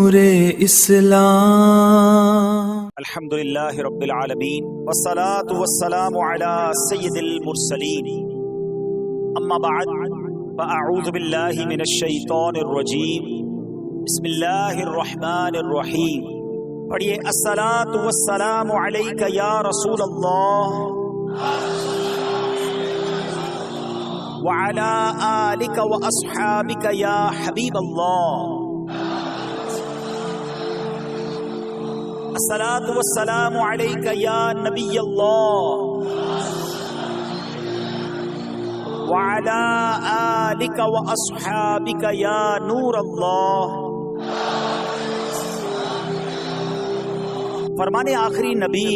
نور اسلام۔ الحمدللہ رب العالمین والصلاة والسلام علی سید المرسلین، اما بعد فاعوذ باللہ من الشیطان الرجیم، بسم اللہ الرحمن الرحیم۔ پڑھیے الصلاة والسلام علیک یا رسول اللہ وعلی آلک واصحابک یا حبیب اللہ۔ الصلاة والسلام علیک یا نبی اللہ وعلی آلک واصحابک یا نور اللہ۔ فرمانے آخری نبی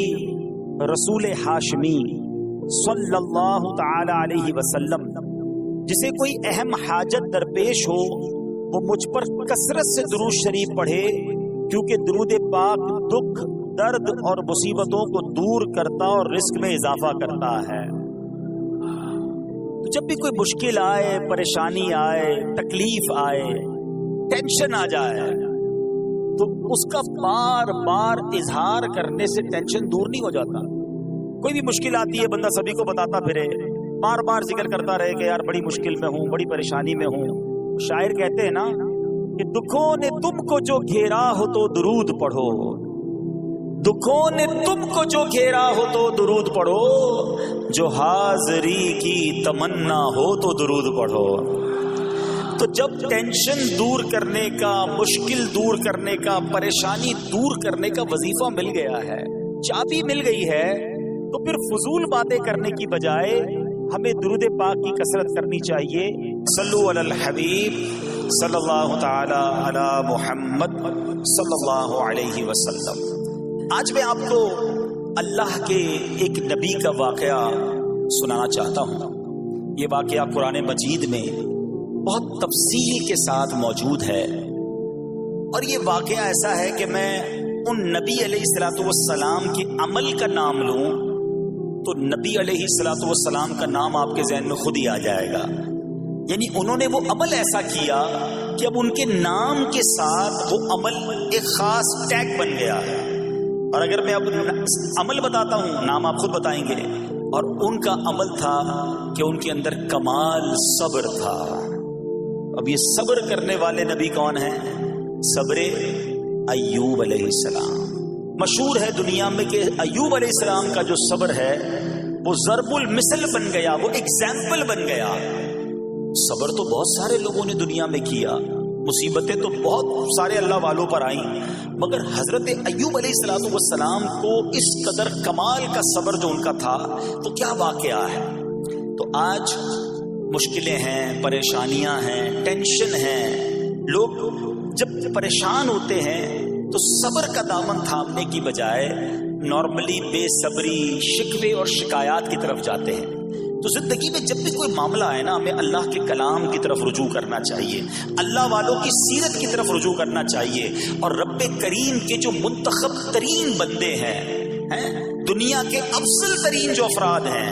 رسول ہاشمی صلی اللہ تعالی علیہ وسلم، جسے کوئی اہم حاجت درپیش ہو وہ مجھ پر کثرت سے درود شریف پڑھے، کیونکہ درود پاک دکھ، درد اور مصیبتوں کو دور کرتا اور رزق میں اضافہ کرتا ہے۔ تو جب بھی کوئی مشکل آئے، پریشانی آئے، تکلیف آئے، ٹینشن آ جائے، تو اس کا بار بار اظہار کرنے سے ٹینشن دور نہیں ہو جاتا۔ کوئی بھی مشکل آتی ہے بندہ سبھی کو بتاتا پھرے، بار بار ذکر کرتا رہے کہ یار بڑی مشکل میں ہوں، بڑی پریشانی میں ہوں۔ شاعر کہتے ہیں نا کہ دکھوں نے تم کو جو گھیرا ہو تو درود پڑھو، دکھوں نے تم کو جو گھیرا ہو تو درود پڑھو، جو حاضری کی تمنا ہو تو درود پڑھو۔ تو جب ٹینشن دور کرنے کا، مشکل دور کرنے کا، پریشانی دور کرنے کا وظیفہ مل گیا ہے، چابی مل گئی ہے، تو پھر فضول باتیں کرنے کی بجائے ہمیں درود پاک کی کثرت کرنی چاہیے۔ صلو علی الحبیب صلی اللہ تعالی علی محمد صلی اللہ علیہ وسلم۔ آج میں آپ کو اللہ کے ایک نبی کا واقعہ سنانا چاہتا ہوں۔ یہ واقعہ قرآن مجید میں بہت تفصیل کے ساتھ موجود ہے، اور یہ واقعہ ایسا ہے کہ میں ان نبی علیہ السلام کے عمل کا نام لوں تو نبی علیہ السلام کا نام آپ کے ذہن میں خود ہی آ جائے گا۔ یعنی انہوں نے وہ عمل ایسا کیا کہ اب ان کے نام کے ساتھ وہ عمل ایک خاص ٹیگ بن گیا ہے۔ اور اگر میں اب عمل بتاتا ہوں، نام آپ خود بتائیں گے، اور ان کا عمل تھا کہ ان کے اندر کمال صبر تھا۔ اب یہ صبر کرنے والے نبی کون ہیں؟ صبر ایوب علیہ السلام۔ مشہور ہے دنیا میں کہ ایوب علیہ السلام کا جو صبر ہے وہ ضرب المثل بن گیا، وہ ایگزامپل بن گیا۔ صبر تو بہت سارے لوگوں نے دنیا میں کیا، مصیبتیں تو بہت سارے اللہ والوں پر آئیں، مگر حضرت ایوب علیہ السلام کو اس قدر کمال کا صبر جو ان کا تھا، تو کیا واقعہ ہے۔ تو آج مشکلیں ہیں، پریشانیاں ہیں، ٹینشن ہیں، لوگ جب پریشان ہوتے ہیں تو صبر کا دامن تھامنے کی بجائے نارملی بے صبری، شکوے اور شکایات کی طرف جاتے ہیں۔ تو زندگی میں جب بھی کوئی معاملہ آئے نا، ہمیں اللہ کے کلام کی طرف رجوع کرنا چاہیے، اللہ والوں کی سیرت کی طرف رجوع کرنا چاہیے، اور رب کریم کے جو منتخب ترین بندے ہیں، دنیا کے افضل ترین جو افراد ہیں،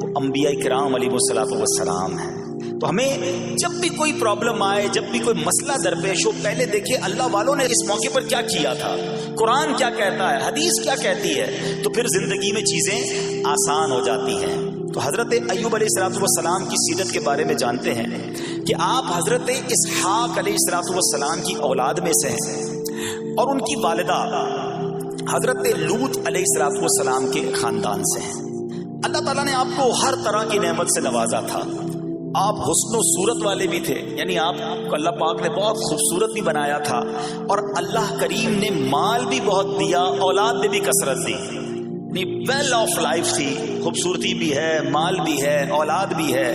وہ انبیاء کرام علیہ السلام ہیں۔ تو ہمیں جب بھی کوئی پرابلم آئے، جب بھی کوئی مسئلہ درپیش ہو، پہلے دیکھیں اللہ والوں نے اس موقع پر کیا کیا تھا، قرآن کیا کہتا ہے، حدیث کیا کہتی ہے، تو پھر زندگی میں چیزیں آسان ہو جاتی ہیں۔ تو حضرت ایوب علیہ السلام کی سیرت کے بارے میں جانتے ہیں کہ آپ حضرت اسحاق علیہ السلام کی اولاد میں سے ہیں، اور ان کی والدہ حضرت لوط علیہ السلام کے خاندان سے ہیں۔ اللہ تعالیٰ نے آپ کو ہر طرح کی نعمت سے نوازا تھا۔ آپ حسن و صورت والے بھی تھے، یعنی آپ کو اللہ پاک نے بہت خوبصورت بھی بنایا تھا، اور اللہ کریم نے مال بھی بہت دیا، اولاد میں بھی کثرت دی، یعنی ویل آف لائف تھی، خوبصورتی بھی ہے، مال بھی ہے، اولاد بھی ہے۔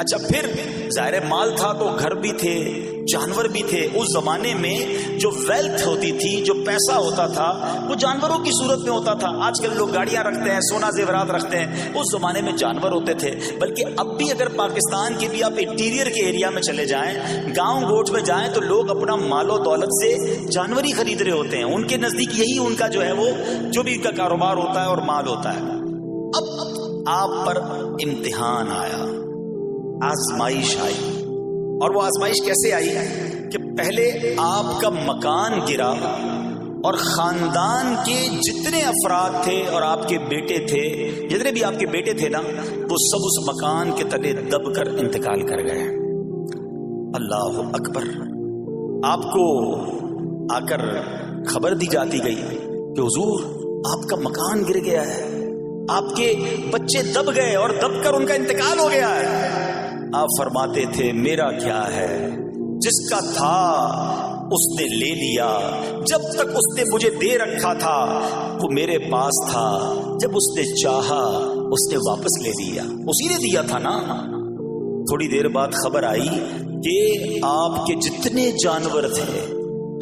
اچھا، پھر ظاہر مال تھا تو گھر بھی تھے، جانور بھی تھے۔ اس زمانے میں جو ویلتھ ہوتی تھی، جو پیسہ ہوتا تھا، وہ جانوروں کی صورت میں ہوتا تھا۔ آج کل لوگ گاڑیاں رکھتے ہیں، سونا زیورات رکھتے ہیں، اس زمانے میں جانور ہوتے تھے۔ بلکہ اب بھی اگر پاکستان کے بھی آپ انٹیریئر کے ایریا میں چلے جائیں، گاؤں گوٹ میں جائیں، تو لوگ اپنا مال و دولت سے جانور ہی خرید رہے ہوتے ہیں۔ ان کے نزدیک یہی ان کا جو ہے وہ جو بھی ان کا کاروبار ہوتا ہے اور مال ہوتا ہے۔ اب آپ پر امتحان آیا، آزمائش آئی، اور وہ آزمائش کیسے آئی کہ پہلے آپ کا مکان گرا اور خاندان کے جتنے افراد تھے اور آپ کے بیٹے تھے، جتنے بھی آپ کے بیٹے تھے نا، وہ سب اس مکان کے تلے دب کر انتقال کر گئے۔ اللہ اکبر۔ آپ کو آ کر خبر دی جاتی گئی کہ حضور آپ کا مکان گر گیا ہے، آپ کے بچے دب گئے اور دب کر ان کا انتقال ہو گیا ہے۔ آپ فرماتے تھے میرا کیا ہے، جس کا تھا اس نے لے لیا، جب تک اس نے مجھے دے رکھا تھا وہ میرے پاس تھا، جب اس نے چاہا اس نے واپس لے لیا، اسی نے دیا تھا نا۔ تھوڑی دیر بعد خبر آئی کہ آپ کے جتنے جانور تھے،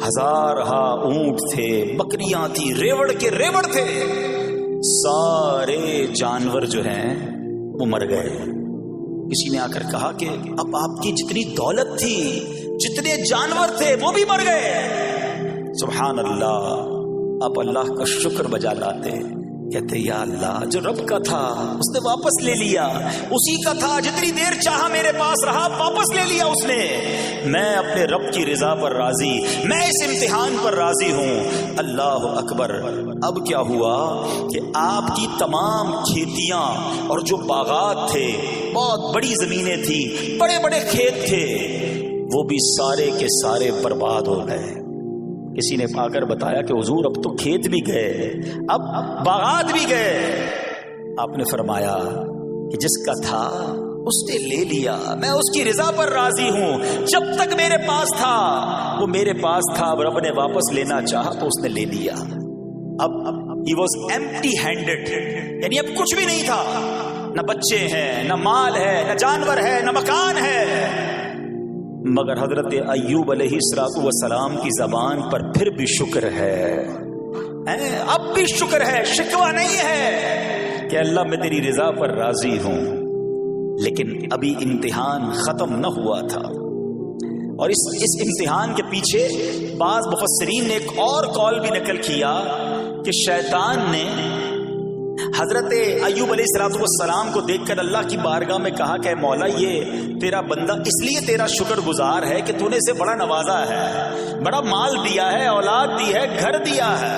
ہزارہا اونٹ تھے، بکریاں تھی، ریوڑ کے ریوڑ تھے، سارے جانور جو ہیں وہ مر گئے۔ کسی نے آ کر کہا کہ اب آپ کی جتنی دولت تھی، جتنے جانور تھے، وہ بھی مر گئے۔ سبحان اللہ۔ آپ اللہ کا شکر بجا لاتے، کہتے یا اللہ جو رب کا تھا اس نے واپس لے لیا، اسی کا تھا، جتنی دیر چاہا میرے پاس رہا، واپس لے لیا اس نے۔ میں اپنے رب کی رضا پر راضی، میں اس امتحان پر راضی ہوں۔ اللہ اکبر۔ اب کیا ہوا کہ آپ کی تمام کھیتیاں اور جو باغات تھے، بہت بڑی زمینیں تھی، بڑے بڑے کھیت تھے، وہ بھی سارے کے سارے برباد ہو گئے۔ کسی نے آ کر بتایا کہ حضور اب تو کھیت بھی گئے، اب باغات بھی گئے۔ آپ نے فرمایا کہ جس کا تھا اس نے لے لیا، میں اس کی رضا پر راضی ہوں۔ جب تک میرے پاس تھا وہ میرے پاس تھا، اب رب نے واپس لینا چاہا تو اس نے لے لیا۔ اب he was empty handed، یعنی اب کچھ بھی نہیں تھا، نہ بچے ہیں، نہ مال ہے، نہ جانور ہے، نہ مکان ہے۔ مگر حضرت ایوب علیہ السلام کی زبان پر پھر بھی شکر ہے، اب بھی شکر ہے، شکوہ نہیں ہے کہ اللہ میں تیری رضا پر راضی ہوں۔ لیکن ابھی امتحان ختم نہ ہوا تھا، اور اس امتحان کے پیچھے بعض مفسرین نے ایک اور قول بھی نقل کیا کہ شیطان نے حضرت ایوب علیہ السلام کو دیکھ کر اللہ کی بارگاہ میں کہا کہ مولا یہ تیرا بندہ اس لیے تیرا شکر گزار ہے کہ تو نے اسے بڑا نوازا ہے، بڑا مال دیا ہے، اولاد دی ہے، گھر دیا ہے۔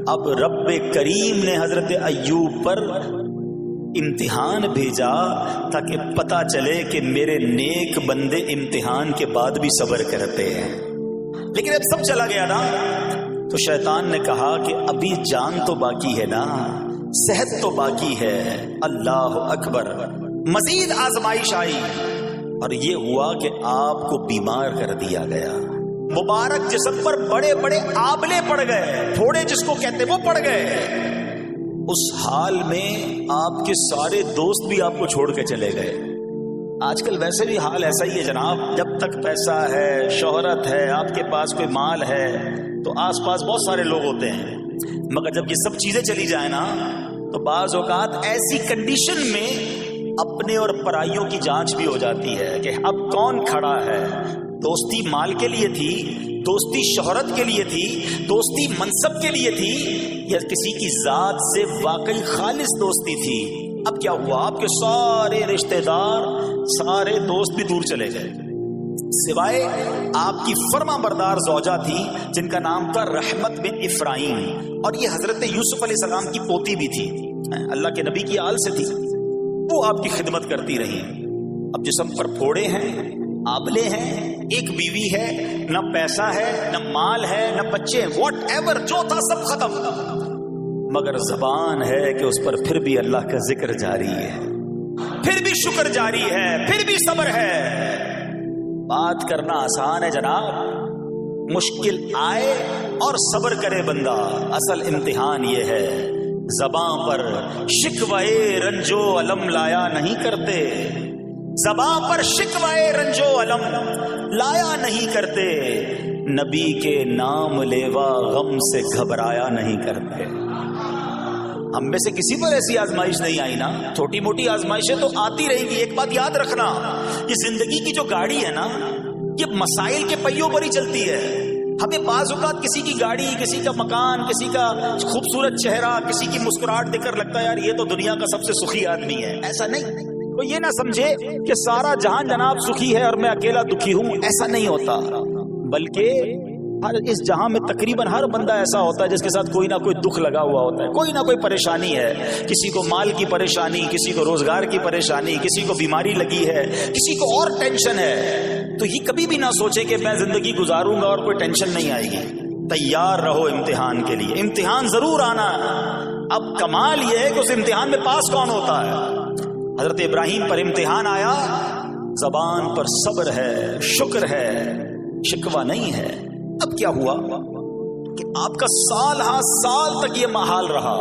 اب رب کریم نے حضرت ایوب پر امتحان بھیجا تاکہ پتہ چلے کہ میرے نیک بندے امتحان کے بعد بھی صبر کرتے ہیں۔ لیکن اب سب چلا گیا نا، تو شیطان نے کہا کہ ابھی جان تو باقی ہے نا، صحت تو باقی ہے۔ اللہ اکبر۔ مزید آزمائش آئی اور یہ ہوا کہ آپ کو بیمار کر دیا گیا، مبارک جسم پر بڑے بڑے آبلے پڑ گئے، پھوڑے جس کو کہتے وہ پڑ گئے۔ اس حال میں آپ کے سارے دوست بھی آپ کو چھوڑ کے چلے گئے۔ آج کل ویسے بھی حال ایسا ہی ہے جناب، جب تک پیسہ ہے، شہرت ہے، آپ کے پاس کوئی مال ہے تو آس پاس بہت سارے لوگ ہوتے ہیں، مگر جب یہ سب چیزیں چلی جائیں نا تو بعض اوقات ایسی کنڈیشن میں اپنے اور پرائیوں کی جانچ بھی ہو جاتی ہے کہ اب کون کھڑا ہے۔ دوستی مال کے لیے تھی، دوستی شہرت کے لیے تھی، دوستی منصب کے لیے تھی، یا کسی کی ذات سے واقعی خالص دوستی تھی؟ اب کیا ہوا؟ آپ کے سارے رشتہ دار، سارے دوست بھی دور چلے گئے، سوائے آپ کی فرما بردار زوجہ تھی جن کا نام تھا رحمت بن افراہیم، اور یہ حضرت یوسف علیہ السلام کی پوتی بھی تھی، اللہ کے نبی کی آل سے تھی، وہ آپ کی خدمت کرتی رہی۔ اب جسم پر پھوڑے ہیں، آبلے ہیں، ایک بیوی ہے، نہ پیسہ ہے، نہ مال ہے، نہ بچے، واٹ ایور جو تھا سب ختم، مگر زبان ہے کہ اس پر پھر بھی اللہ کا ذکر جاری ہے، پھر بھی شکر جاری ہے، پھر بھی صبر ہے۔ بات کرنا آسان ہے جناب، مشکل آئے اور صبر کرے بندہ، اصل امتحان یہ ہے۔ زبان پر شکوائے رنجو علم لایا نہیں کرتے، زبان پر شکوائے رنجو علم لایا نہیں کرتے، نبی کے نام لیوا غم سے گھبرایا نہیں کرتے۔ ہم میں سے کسی پر ایسی آزمائش نہیں آئی نا، چھوٹی موٹی آزمائشیں تو آتی رہیں گی۔ ایک بات یاد رکھنا، یہ زندگی کی جو گاڑی ہے نا، یہ مسائل کے پہیوں پر ہی چلتی ہے۔ ہمیں بعض اوقات کسی کی گاڑی، کسی کا مکان، کسی کا خوبصورت چہرہ، کسی کی مسکراہٹ دیکھ کر لگتا ہے یار یہ تو دنیا کا سب سے سخی آدمی ہے، ایسا نہیں۔ تو یہ نہ سمجھے کہ سارا جہان جناب سخی ہے اور میں اکیلا دکھی ہوں، ایسا نہیں ہوتا، بلکہ اس جہاں میں تقریباً ہر بندہ ایسا ہوتا ہے جس کے ساتھ کوئی نہ کوئی دکھ لگا ہوا ہوتا ہے، کوئی نہ کوئی پریشانی ہے، کسی کو مال کی پریشانی، کسی کو روزگار کی پریشانی، کسی کو بیماری لگی ہے، کسی کو اور ٹینشن ہے۔ تو یہ کبھی بھی نہ سوچے کہ میں زندگی گزاروں گا اور کوئی ٹینشن نہیں آئے گی، تیار رہو امتحان کے لیے، امتحان ضرور آنا ہے۔ اب کمال یہ ہے کہ اس امتحان میں پاس کون ہوتا ہے۔ حضرت ابراہیم پر امتحان آیا، زبان پر صبر ہے، شکر ہے، شکوہ نہیں ہے۔ اب کیا ہوا کہ آپ کا سال ہاں سال تک یہ محال رہا،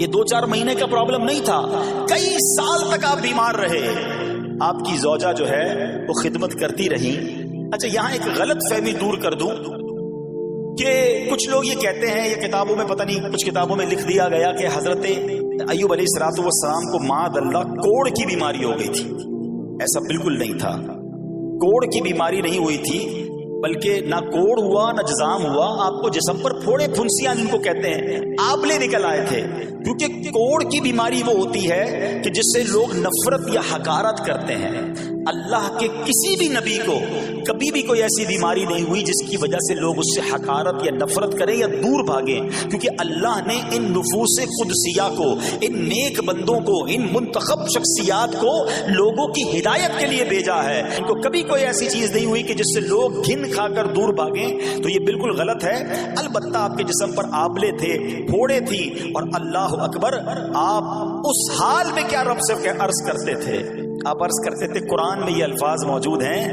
یہ 2-4 مہینے کا پرابلم نہیں تھا، کئی سال تک آپ بیمار رہے۔ آپ کی زوجہ جو ہے وہ خدمت کرتی رہی۔ اچھا یہاں ایک غلط فہمی دور کر دوں کہ کچھ لوگ یہ کہتے ہیں، یہ کتابوں میں پتہ نہیں کچھ کتابوں میں لکھ دیا گیا کہ حضرت ایوب علیہ السلام کو معاذ اللہ کوڑ کی بیماری ہو گئی تھی۔ ایسا بالکل نہیں تھا، کوڑ کی بیماری نہیں ہوئی تھی، بلکہ نہ کوڑ ہوا نہ جزام ہوا، آپ کو جسم پر پھوڑے پھنسیاں جن کو کہتے ہیں آبلے نکل آئے تھے، کیونکہ کوڑ کی بیماری وہ ہوتی ہے کہ جس سے لوگ نفرت یا حقارت کرتے ہیں۔ اللہ کے کسی بھی نبی کو کبھی بھی کوئی ایسی بیماری نہیں ہوئی جس کی وجہ سے لوگ اس سے حقارت یا نفرت کریں یا دور بھاگیں، کیونکہ اللہ نے ان نفوس قدسیہ کو، ان نیک بندوں کو، ان منتخب شخصیات کو لوگوں کی ہدایت کے لیے بھیجا ہے۔ ان کو کبھی کوئی ایسی چیز نہیں ہوئی کہ جس سے لوگ گھن کھا کر دور بھاگیں، تو یہ بالکل غلط ہے۔ البتہ آپ کے جسم پر آبلے تھے، پھوڑے تھی، اور اللہ اکبر آپ اس حال میں کیا رب سے عرض کرتے تھے؟ آپ عرض کرتے تھے، قرآن میں یہ الفاظ موجود ہیں،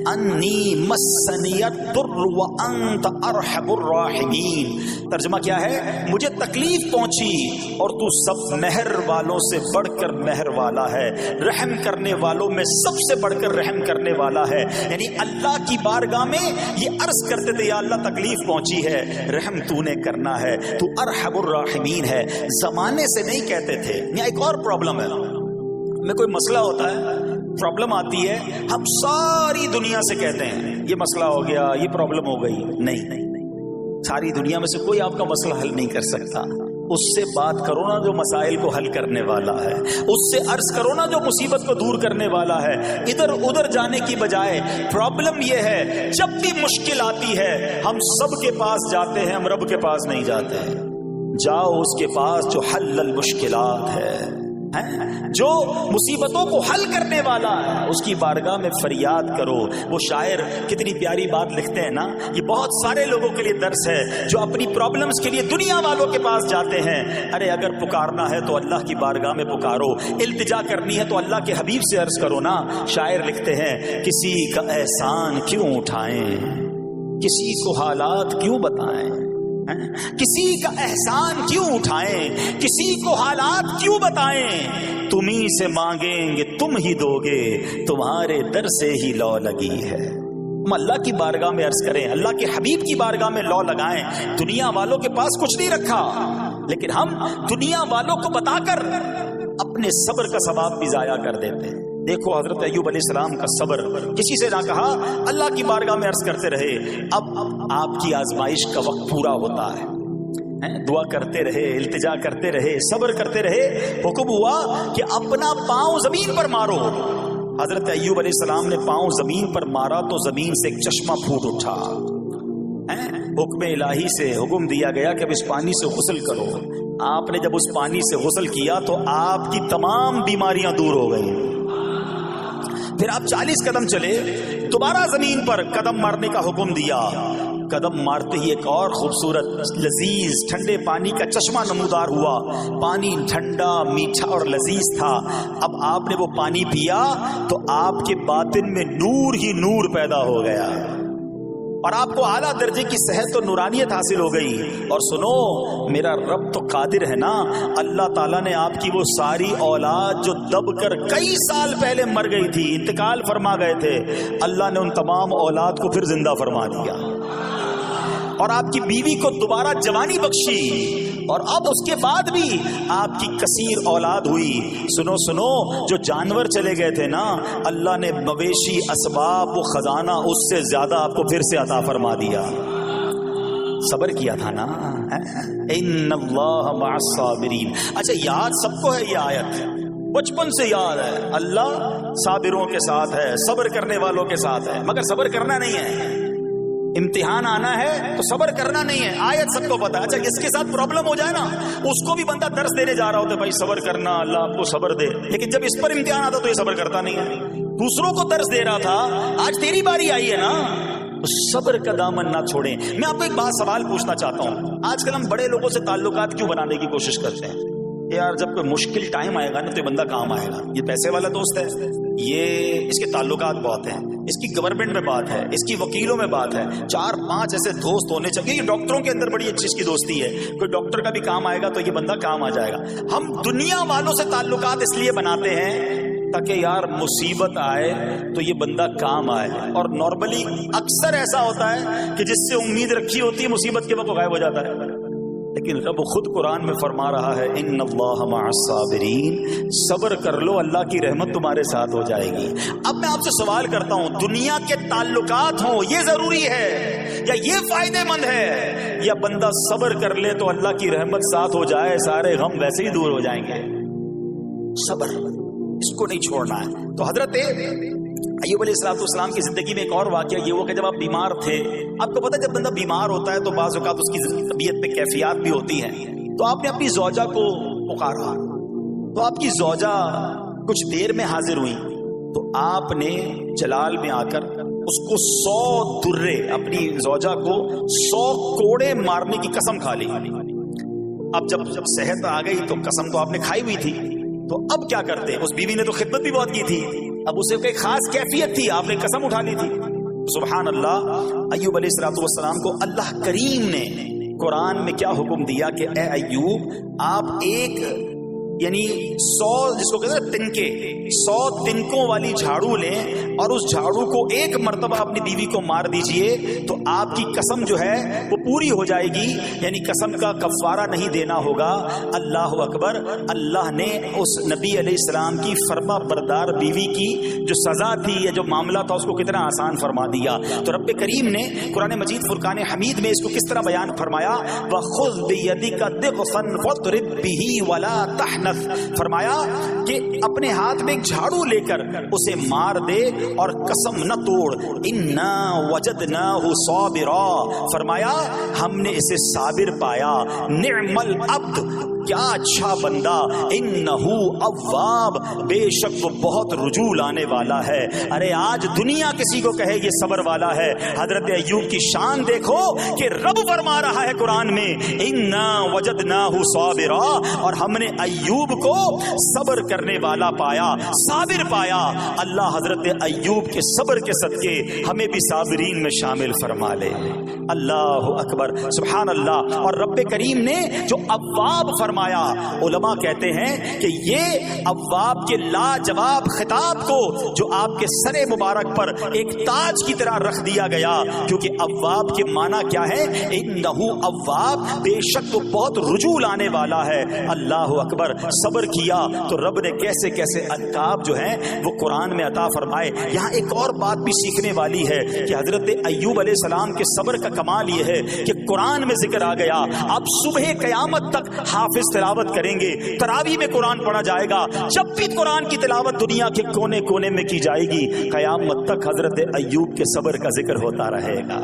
انی مسنی الضر وانت ارحم الراحمین۔ ترجمہ کیا ہے؟ مجھے تکلیف پہنچی اور تو سب مہر والوں سے بڑھ کر مہر والا ہے، رحم کرنے والوں میں سب سے بڑھ کر رحم کرنے والا ہے۔ یعنی اللہ کی بارگاہ میں یہ عرض کرتے تھے، یا اللہ تکلیف پہنچی ہے، رحم تو نے کرنا ہے، تو ارحم الراحمین ہے، زمانے سے نہیں کہتے تھے۔ یہاں ایک اور پرابلم ہے، میں کوئی مسئلہ ہوتا ہے، پرابلم آتی ہے، ہم ساری دنیا سے کہتے ہیں یہ مسئلہ ہو گیا، یہ پرابلم ہو گئی۔ نہیں، ساری دنیا میں سے کوئی آپ کا مسئلہ حل نہیں کر سکتا۔ اس سے بات کرو نا جو مسائل کو حل کرنے والا ہے، اس سے عرض کرو نا جو مصیبت کو دور کرنے والا ہے۔ ادھر ادھر جانے کی بجائے پرابلم یہ ہے، جب بھی مشکل آتی ہے ہم سب کے پاس جاتے ہیں، ہم رب کے پاس نہیں جاتے۔ جاؤ اس کے پاس جو حل المشکلات ہے، جو مصیبتوں کو حل کرنے والا ہے، اس کی بارگاہ میں فریاد کرو۔ وہ شاعر کتنی پیاری بات لکھتے ہیں نا، یہ بہت سارے لوگوں کے لیے درس ہے جو اپنی پرابلمز کے لیے دنیا والوں کے پاس جاتے ہیں۔ ارے اگر پکارنا ہے تو اللہ کی بارگاہ میں پکارو، التجا کرنی ہے تو اللہ کے حبیب سے عرض کرو نا۔ شاعر لکھتے ہیں، کسی کا احسان کیوں اٹھائیں، کسی کو حالات کیوں بتائیں، کسی کا احسان کیوں اٹھائیں، کسی کو حالات کیوں بتائیں، تمہیں سے مانگیں گے تم ہی دو گے، تمہارے در سے ہی لو لگی ہے۔ ہم اللہ کی بارگاہ میں عرض کریں، اللہ کے حبیب کی بارگاہ میں لو لگائیں۔ دنیا والوں کے پاس کچھ نہیں رکھا، لیکن ہم دنیا والوں کو بتا کر اپنے صبر کا ثواب بھی ضائع کر دیتے ہیں۔ دیکھو حضرت ایوب علیہ السلام کا صبر، کسی سے نہ کہا، اللہ کی بارگاہ میں عرض کرتے رہے۔ اب آپ کی آزمائش کا وقت پورا ہوتا ہے، دعا کرتے رہے، التجا کرتے رہے، صبر کرتے رہے۔ حکم ہوا کہ اپنا پاؤں زمین پر مارو۔ حضرت ایوب علیہ السلام نے پاؤں زمین پر مارا تو زمین سے ایک چشمہ پھوٹ اٹھا۔ حکم الہی سے حکم دیا گیا کہ اب اس پانی سے غسل کرو۔ آپ نے جب اس پانی سے غسل کیا تو آپ کی تمام بیماریاں دور ہو گئی۔ پھر آپ 40 قدم چلے، دوبارہ زمین پر قدم مارنے کا حکم دیا۔ قدم مارتے ہی ایک اور خوبصورت لذیذ ٹھنڈے پانی کا چشمہ نمودار ہوا۔ پانی ٹھنڈا، میٹھا اور لذیذ تھا۔ اب آپ نے وہ پانی پیا تو آپ کے باطن میں نور ہی نور پیدا ہو گیا، اور آپ کو اعلیٰ درجے کی صحت و نورانیت حاصل ہو گئی۔ اور سنو، میرا رب تو قادر ہے نا، اللہ تعالیٰ نے آپ کی وہ ساری اولاد جو دب کر کئی سال پہلے مر گئی تھی، انتقال فرما گئے تھے، اللہ نے ان تمام اولاد کو پھر زندہ فرما دیا، اور آپ کی بیوی کو دوبارہ جوانی بخشی، اور اب اس کے بعد بھی آپ کی کثیر اولاد ہوئی۔ سنو سنو، جو جانور چلے گئے تھے نا، اللہ نے مویشی، اسباب، وہ خزانہ اس سے زیادہ آپ کو پھر سے عطا فرما دیا۔ صبر کیا تھا نا، ان اللہ مع الصابرین۔ اچھا یاد سب کو ہے یہ آیت، بچپن سے یاد ہے اللہ صابروں کے ساتھ ہے، صبر کرنے والوں کے ساتھ ہے، مگر صبر کرنا نہیں ہے۔ امتحان آنا ہے تو صبر کرنا نہیں ہے، آیت سب کو پتا ہے۔ اچھا اس کے ساتھ پرابلم ہو جائے نا، اس کو بھی بندہ درس دینے جا رہا ہوتا ہے، بھائی صبر کرنا، اللہ آپ کو صبر دے، لیکن جب اس پر امتحان آتا تو یہ صبر کرتا نہیں ہے۔ دوسروں کو درس دے رہا تھا، آج تیری باری آئی ہے نا، صبر کا دامن نہ چھوڑیں۔ میں آپ کو ایک بات سوال پوچھنا چاہتا ہوں، آج کل ہم بڑے لوگوں سے تعلقات کیوں بنانے کی کوشش کرتے ہیں؟ یار جب کوئی مشکل ٹائم آئے گا نا تو یہ بندہ کام آئے گا، یہ پیسے والا دوست ہے، یہ اس کے تعلقات بہت ہیں، اس کی گورنمنٹ میں بات ہے، اس کی وکیلوں میں بات ہے، 4-5 ایسے دوست ہونے چاہیے۔ یہ ڈاکٹروں کے اندر بڑی اچھی اس کی دوستی ہے، کوئی ڈاکٹر کا بھی کام آئے گا تو یہ بندہ کام آ جائے گا۔ ہم دنیا والوں سے تعلقات اس لیے بناتے ہیں تاکہ یار مصیبت آئے تو یہ بندہ کام آئے، اور نارملی اکثر ایسا ہوتا ہے کہ جس سے امید رکھی ہوتی ہے مصیبت کے وقت غائب ہو جاتا ہے۔ لیکن رب خود قرآن میں فرما رہا ہے ان اللہ مع الصابرین، صبر کر لو اللہ کی رحمت تمہارے ساتھ ہو جائے گی۔ اب میں آپ سے سوال کرتا ہوں، دنیا کے تعلقات ہوں یہ ضروری ہے یا یہ فائدہ مند ہے، یا بندہ صبر کر لے تو اللہ کی رحمت ساتھ ہو جائے، سارے غم ویسے ہی دور ہو جائیں گے؟ صبر اس کو نہیں چھوڑنا ہے۔ تو حضرت ایوب علیہ السلام کی زندگی میں ایک اور واقعہ یہ ہوا کہ جب آپ بیمار تھے، آپ کو پتہ ہے جب بندہ بیمار ہوتا ہے تو بعض اوقات اس کی طبیعت پہ کیفیات بھی ہوتی ہیں، تو آپ نے اپنی زوجہ کو پکارا، تو آپ کی زوجہ کچھ دیر میں حاضر ہوئی، تو آپ نے جلال میں آ کر اس کو 100 درے، اپنی زوجہ کو 100 کوڑے مارنے کی قسم کھا لی۔ اب جب صحت آ گئی تو قسم تو آپ نے کھائی ہوئی تھی، تو اب کیا کرتے؟ اس بیوی نے تو خدمت بھی بہت کی تھی، اب اسے کوئی خاص کیفیت تھی، آپ نے قسم اٹھا لی تھی۔ سبحان اللہ، ایوب علیہ السلام کو اللہ کریم نے قرآن میں کیا حکم دیا کہ اے ایوب آپ ایک یعنی 100 جس کو کہتے ہیں تنکے، 100 تنکوں والی جھاڑو لیں اور اس جھاڑو کو ایک مرتبہ اپنی بیوی کو مار دیجئے تو آپ کی قسم جو ہے وہ پوری ہو جائے گی، یعنی قسم کا کفارہ نہیں دینا ہوگا۔ اللہ اکبر، اللہ نے اس نبی علیہ السلام کی فرما بردار بیوی کی جو سزا تھی یا جو معاملہ تھا اس کو کتنا آسان فرما دیا۔ تو رب کریم نے قرآن مجید فرقان حمید میں اس کو کس طرح بیان فرمایا، وَخُذْ بِيَدِكَ ضِغْثًا فَاضْرِب بِهِ وَلَا تَحْنَثْ، فرمایا کہ اپنے ہاتھ میں ایک جھاڑو لے کر اسے مار دے اور قسم نہ توڑ، اِنَّا وَجَدْنَاهُ صَابِرًا، فرمایا ہم نے اسے صابر پایا، نعم العبد، کیا اچھا بندہ، انہو اواب، بے شک وہ بہت رجوع لانے والا ہے۔ ارے آج دنیا کسی کو کہے یہ صبر والا ہے، حضرت ایوب کی شان دیکھو کہ رب فرما رہا ہے قرآن میں انا وجدناہ صابرا، اور ہم نے ایوب کو صبر کرنے والا پایا، صابر پایا۔ اللہ حضرت ایوب کے صبر کے صدقے ہمیں بھی صابرین میں شامل فرما لے۔ اللہ اکبر، سبحان اللہ۔ اور رب کریم نے جو اواب فرمایا، علماء کہتے ہیں کہ یہ اواب کے لاجواب خطاب کو جو آپ کے سر مبارک پر ایک تاج کی طرح رکھ دیا گیا، کیونکہ اواب کے معنی کیا ہے، انہو اواب، بے شک وہ بہت رجوع لانے والا ہے۔ اللہ اکبر، صبر کیا تو رب نے کیسے کیسے القاب جو ہیں وہ قرآن میں عطا فرمائے۔ یہاں ایک اور بات بھی سیکھنے والی ہے کہ حضرت ایوب علیہ السلام کے صبر کا کمال یہ ہے کہ قرآن میں ذکر آ گیا، اب صبح قیامت تک حافظ تلاوت کریں گے، تراویح میں قرآن پڑھا جائے گا، جب بھی قرآن کی تلاوت دنیا کے کونے کونے میں کی جائے گی، قیامت تک حضرت ایوب کے صبر کا ذکر ہوتا رہے گا۔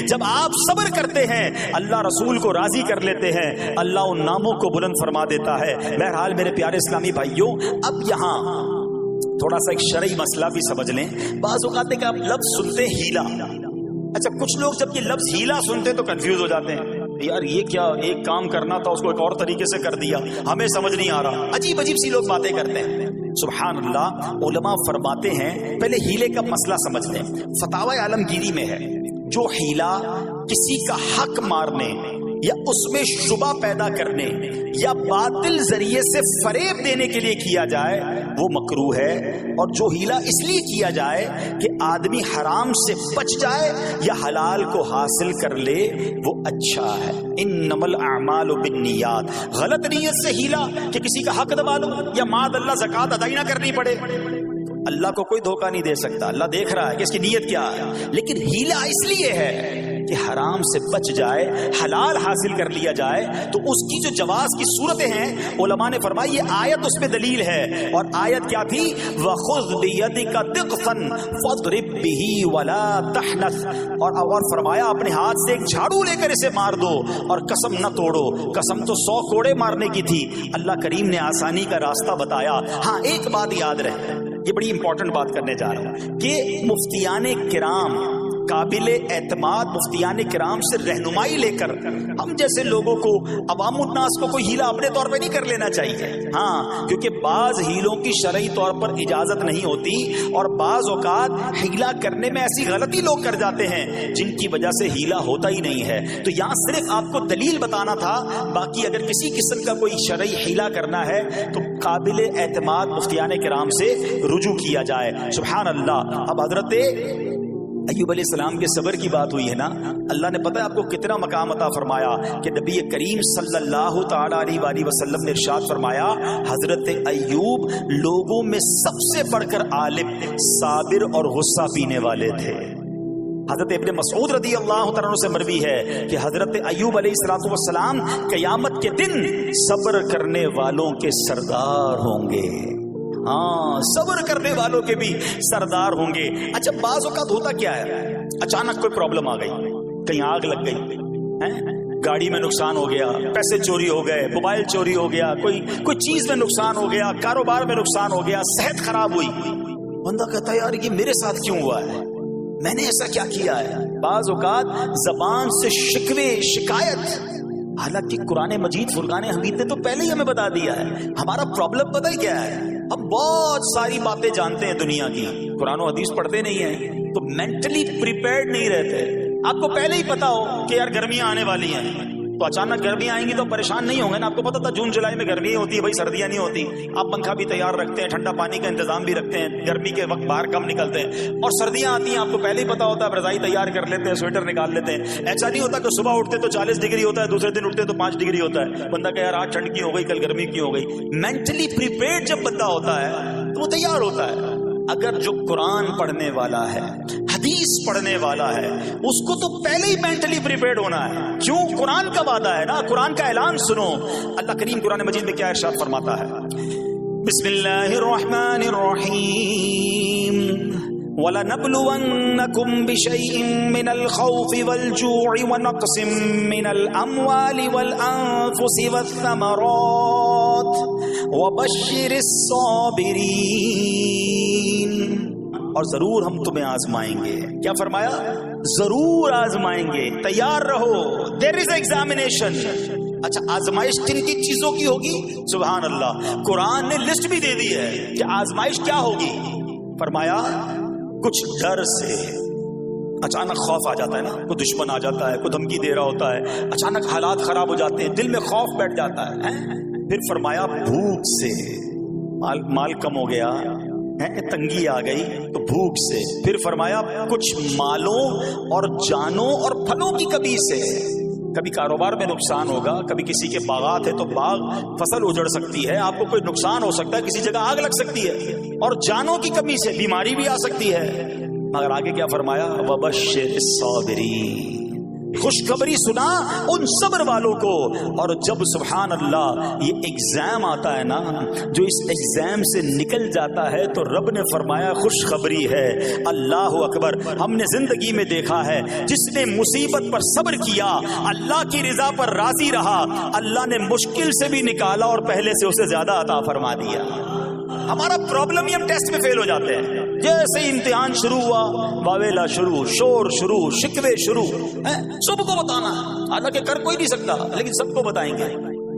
جب آپ صبر کرتے ہیں اللہ رسول کو راضی کر لیتے ہیں، اللہ ان ناموں کو بلند فرما دیتا ہے۔ بہرحال میرے پیارے اسلامی بھائیوں، اب یہاں تھوڑا سا ایک شرعی مسئلہ بھی سمجھ لیں۔ بعض اوقات کہ آپ لفظ سنتے ہیلا، اچھا کچھ لوگ جب یہ لفظ ہیلا سنتے ہیں تو کنفیوز ہو جاتے ہیں، یار یہ کیا، ایک کام کرنا تھا اس کو ایک اور طریقے سے کر دیا، ہمیں سمجھ نہیں آ رہا، عجیب عجیب سی لوگ باتیں کرتے ہیں۔ سبحان اللہ، علماء فرماتے ہیں پہلے ہیلے کا مسئلہ سمجھ لیں۔ فتاوی عالمگیری میں ہے جو ہیلا کسی کا حق مارنے یا اس میں شبہ پیدا کرنے یا باطل ذریعے سے فریب دینے کے لیے کیا جائے وہ مکروہ ہے، اور جو ہیلا اس لیے کیا جائے کہ آدمی حرام سے بچ جائے یا حلال کو حاصل کر لے وہ اچھا ہے۔ انما الاعمال بالنیات، غلط نیت سے ہیلا کہ کسی کا حق دبا لو یا معاذ اللہ زکوٰۃ ادا نہ کرنی پڑے، اللہ کو کوئی دھوکہ نہیں دے سکتا، اللہ دیکھ رہا ہے کہ اس کی نیت کیا ہے، لیکن ہیلا اس لیے ہے کہ حرام سے بچ جائے، حلال حاصل کر لیا جائے۔ تو اس کی جو جواز کی صورتیں ہیں علماء نے فرمایا یہ آیت اس پہ دلیل ہے، اور آیت کیا تھی؟ وَخُذْ بِيَدِكَ ضِغْفًا فَاضْرِب بِهِ وَلَا تَحْنَثْ، اور فرمایا اپنے ہاتھ سے ایک جھاڑو لے کر اسے مار دو اور قسم نہ توڑو۔ قسم تو 100 کوڑے مارنے کی تھی، اللہ کریم نے آسانی کا راستہ بتایا۔ ہاں ایک بات یاد رہے، یہ بڑی امپورٹنٹ بات کرنے جا رہا ہوں کہ مفتیان کرام، قابل اعتماد مفتیان کرام سے رہنمائی لے کر ہم جیسے لوگوں کو، عوام الناس کو کوئی ہیلا اپنے طور پہ نہیں کر لینا چاہیے۔ ہاں، کیونکہ بعض ہیلوں کی شرعی طور پر اجازت نہیں ہوتی، اور بعض اوقات ہیلا کرنے میں ایسی غلطی لوگ کر جاتے ہیں جن کی وجہ سے ہیلا ہوتا ہی نہیں ہے۔ تو یہاں صرف آپ کو دلیل بتانا تھا، باقی اگر کسی قسم کا کوئی شرعی ہیلا کرنا ہے تو قابل اعتماد مفتیان کرام سے رجوع کیا جائے۔ سبحان اللہ۔ اب حضرت ایوب علیہ السلام کے صبر کی بات ہوئی ہے نا، اللہ نے پتہ ہے آپ کو کتنا مقام عطا فرمایا کہ نبی کریم صلی اللہ تعالی علیہ وآلہ وسلم نے ارشاد فرمایا حضرت ایوب لوگوں میں سب سے بڑھ کر عالم، صابر اور غصہ پینے والے تھے۔ حضرت ابن مسعود رضی اللہ تعالیٰ عنہ سے مروی ہے کہ حضرت ایوب علیہ السلام قیامت کے دن صبر کرنے والوں کے سردار ہوں گے۔ ہاں، صبر کرنے والوں کے بھی سردار ہوں گے۔ اچھا، بعض اوقات ہوتا کیا ہے، اچانک کوئی پرابلم آ گئی، کہیں آگ لگ گئی، گاڑی میں نقصان ہو گیا، پیسے چوری ہو گئے، موبائل چوری ہو گیا، کوئی چیز میں نقصان ہو گیا، کاروبار میں نقصان ہو گیا، صحت خراب ہوئی، بندہ کہتا ہے یار یہ میرے ساتھ کیوں ہوا ہے، میں نے ایسا کیا کیا ہے۔ بعض اوقات زبان سے شکوے، شکایت، حالانکہ قرآن مجید فرقان حمید نے تو پہلے ہی ہمیں بتا دیا ہے ہمارا پرابلم پتہ ہی کیا ہے۔ ہم بہت ساری باتیں جانتے ہیں دنیا کی، قرآن و حدیث پڑھتے نہیں ہیں تو مینٹلی پریپیئرڈ نہیں رہتے۔ آپ کو پہلے ہی پتا ہو کہ یار گرمیاں آنے والی ہیں تو اچانک گرمیاں آئیں گی تو پریشان نہیں ہوں گے نا۔ آپ کو پتا تھا جون جولائی میں گرمی ہوتی ہے، بھائی سردیاں نہیں ہوتی، آپ پنکھا بھی تیار رکھتے ہیں، ٹھنڈا پانی کا انتظام بھی رکھتے ہیں، گرمی کے وقت باہر کم نکلتے ہیں، اور سردیاں آتی ہیں آپ کو پہلے ہی پتا ہوتا ہے، رضائی تیار کر لیتے ہیں، سویٹر نکال لیتے ہیں۔ ایسا نہیں ہوتا کہ صبح اٹھتے تو 40 ڈگری ہوتا ہے، دوسرے دن اٹھتے تو 5 ڈگری ہوتا ہے، بندہ کہ یار آج ٹھنڈ کی ہو گئی، کل گرمی کی ہو گئی۔ مینٹلی پریپیئرڈ جب بندہ ہوتا ہے تو وہ تیار ہوتا ہے۔ اگر جو قرآن پڑھنے والا ہے، حدیث پڑھنے والا ہے، اس کو تو پہلے ہی مینٹلی پریپیئرڈ ہونا ہے۔ کیوں؟ قرآن کا وعدہ ہے نا، قرآن کا اعلان سنو۔ اللہ کریم قرآن مجید میں کیا ارشاد فرماتا ہے؟ بسم اللہ الرحمن الرحیم وَلَنَبْلُوَنَّكُمْ بِشَيْءٍ مِّنَ الْخَوْفِ وَالْجُوعِ وَنَقْصٍ مِّنَ الْأَمْوَالِ وَالْأَنفُسِ وَالثَّمَرَاتِ وَبَشِّرِ الصَّابِرِينَ۔ اور ضرور ہم تمہیں آزمائیں گے۔ کیا فرمایا؟ ضرور آزمائیں گے، تیار رہو، دیر از ایگزامینیشن۔ اچھا، آزمائش کن کی چیزوں کی ہوگی؟ سبحان اللہ، قرآن نے لسٹ بھی دے دی ہے کہ آزمائش کیا ہوگی۔ فرمایا کچھ ڈر سے، اچانک خوف آ جاتا ہے نا، کوئی دشمن آ جاتا ہے، کوئی دھمکی دے رہا ہوتا ہے، اچانک حالات خراب ہو جاتے ہیں، دل میں خوف بیٹھ جاتا ہے۔ پھر فرمایا بھوک سے، مال کم ہو گیا، تنگی آ گئی تو بھوک سے۔ پھر فرمایا کچھ مالوں اور جانوں اور پھلوں کی کمی سے، کبھی کاروبار میں نقصان ہوگا، کبھی کسی کے باغات ہے تو باغ فصل اجڑ سکتی ہے، آپ کو کوئی نقصان ہو سکتا ہے، کسی جگہ آگ لگ سکتی ہے، اور جانوں کی کمی سے بیماری بھی آ سکتی ہے۔ مگر آگے کیا فرمایا؟ وَبَشِّرِ الصَّابِرِينَ، خوشخبری سنا ان صبر والوں کو۔ اور جب سبحان اللہ یہ ایگزام آتا ہے نا، جو اس ایگزام سے نکل جاتا ہے تو رب نے فرمایا خوشخبری ہے۔ اللہ اکبر۔ ہم نے زندگی میں دیکھا ہے جس نے مصیبت پر صبر کیا، اللہ کی رضا پر راضی رہا، اللہ نے مشکل سے بھی نکالا اور پہلے سے اسے زیادہ عطا فرما دیا۔ ہمارا پرابلم ہی ہم ٹیسٹ میں فیل ہو جاتے ہیں۔ جیسے امتحان شروع ہوا، واویلا شروع، شور شروع، شکوے شروع، سب کو بتانا، حالانکہ کر کوئی نہیں سکتا لیکن سب کو بتائیں گے۔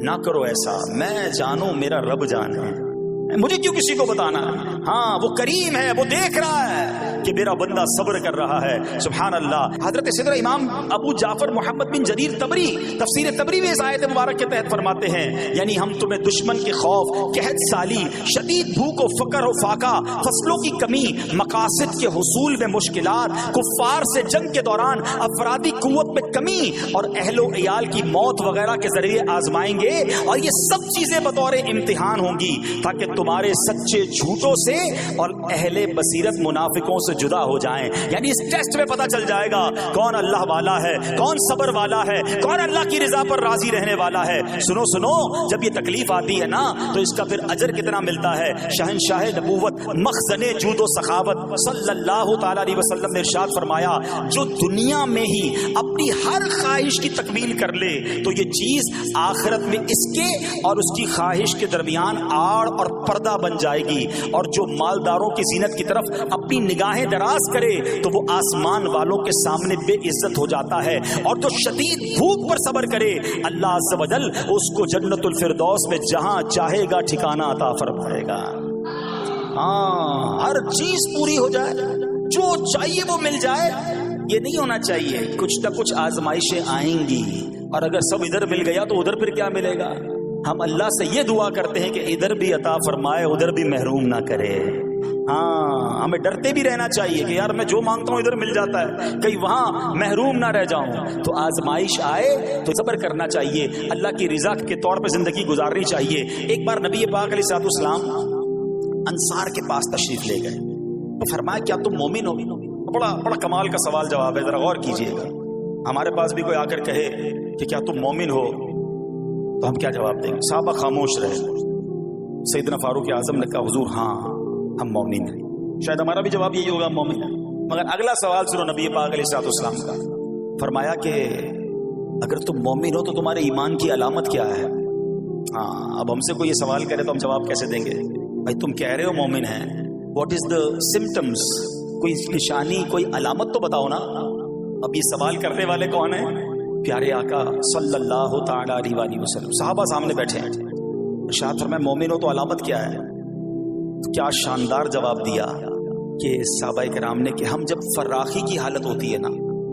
نہ کرو ایسا، میں جانوں میرا رب جانے، مجھے کیوں کسی کو بتانا؟ ہاں، وہ کریم ہے، وہ دیکھ رہا ہے، کہ میرا بندہ صبر کر رہا ہے. سبحان اللہ. حضرت سیدنا امام ابو جعفر محمد بن جریر طبری تفسیر طبری میں اس آیت مبارک کے تحت فرماتے ہیں یعنی ہم تمہیں دشمن کے خوف، قحط سالی، شدید بھوک و فقر و فاقہ، فصلوں کی کمی، مقاصد کے حصول میں مشکلات، کفار سے جنگ کے دوران افرادی قوت میں کمی اور اہل و عیال کی موت وغیرہ کے ذریعے آزمائیں گے، اور یہ سب چیزیں بطور امتحان ہوں گی تاکہ تمہارے سچے جھوٹوں سے اور اہل بصیرت منافقوں سے جدا ہو جائیں. یعنی اس ٹیسٹ میں پتہ چل جائے گا کون اللہ والا ہے، کون صبر والا ہے، کون اللہ کی رضا پر راضی رہنے والا ہے. سنو سنو، جب یہ تکلیف آتی ہے نا تو اس کا پھر اجر کتنا ملتا ہے. شہنشاہ نبوت مخزن جود و سخاوت صلی اللہ تعالی علیہ وسلم نے ارشاد فرمایا جو دنیا میں ہی اپنی ہر خواہش کی تکمیل کر لے تو یہ چیز آخرت میں اس کے اور اس کی خواہش کے درمیان آڑ اور پردہ بن جائے گی. اور جو مالداروں کی زینت کی طرف اپنی نگاہیں دراز کرے تو وہ آسمان والوں کے سامنے بے عزت ہو جاتا ہے. اور جو شدید بھوک پر صبر کرے اللہ عز و جل اس کو جنت الفردوس میں جہاں چاہے گا ٹھکانہ عطا فرمائے گا. ہر چیز پوری ہو جائے، جو چاہیے وہ مل جائے، یہ نہیں ہونا چاہیے. کچھ نہ کچھ آزمائشیں آئیں گی اور اگر سب ادھر مل گیا تو ادھر پھر کیا ملے گا. ہم اللہ سے یہ دعا کرتے ہیں کہ ادھر بھی عطا فرمائے، ادھر بھی محروم نہ کرے. ہمیں ڈرتے بھی رہنا چاہیے کہ یار میں جو مانگتا ہوں ادھر مل جاتا ہے، کہیں وہاں محروم نہ رہ جاؤں. تو آزمائش آئے تو صبر کرنا چاہیے، اللہ کی رضا کے طور پہ زندگی گزارنی چاہیے. ایک بار نبی پاک علیہ الصلوۃ والسلام انصار کے پاس تشریف لے گئے تو فرمایا کیا تم مومن ہو؟ بڑا کمال کا سوال جواب ہے، ذرا غور کیجئے گا. ہمارے پاس بھی کوئی آ کر کہے کہ کیا تم مومن ہو تو ہم کیا جواب دیں گے؟ صحابہ خاموش رہے. سیدنا فاروق اعظم نے کہا حضور ہاں ہم مومن ہیں. شاید ہمارا بھی جواب یہی ہوگا ہم مومن ہیں. مگر اگلا سوال سنو نبی پاک علیہ الصلوۃ والسلام کا. فرمایا کہ اگر تم مومن ہو تو تمہارے ایمان کی علامت کیا ہے؟ اب ہم سے کوئی یہ سوال کرے تو ہم جواب کیسے دیں گے؟ بھائی تم کہہ رہے ہو مومن ہیں، واٹ از دا سمٹمز؟ کوئی نشانی، کوئی علامت تو بتاؤ نا. اب یہ سوال کرنے والے کون ہیں؟ پیارے آقا صلی اللہ تعالی علیہ وآلہ وسلم. صحابہ سامنے بیٹھے ہیں. ارشاد فرمایا مومن ہو تو علامت کیا ہے؟ کیا شاندار جواب دیا کہ صحابہ کرام نے کہ ہم جب فراخی کی حالت ہوتی ہے نا،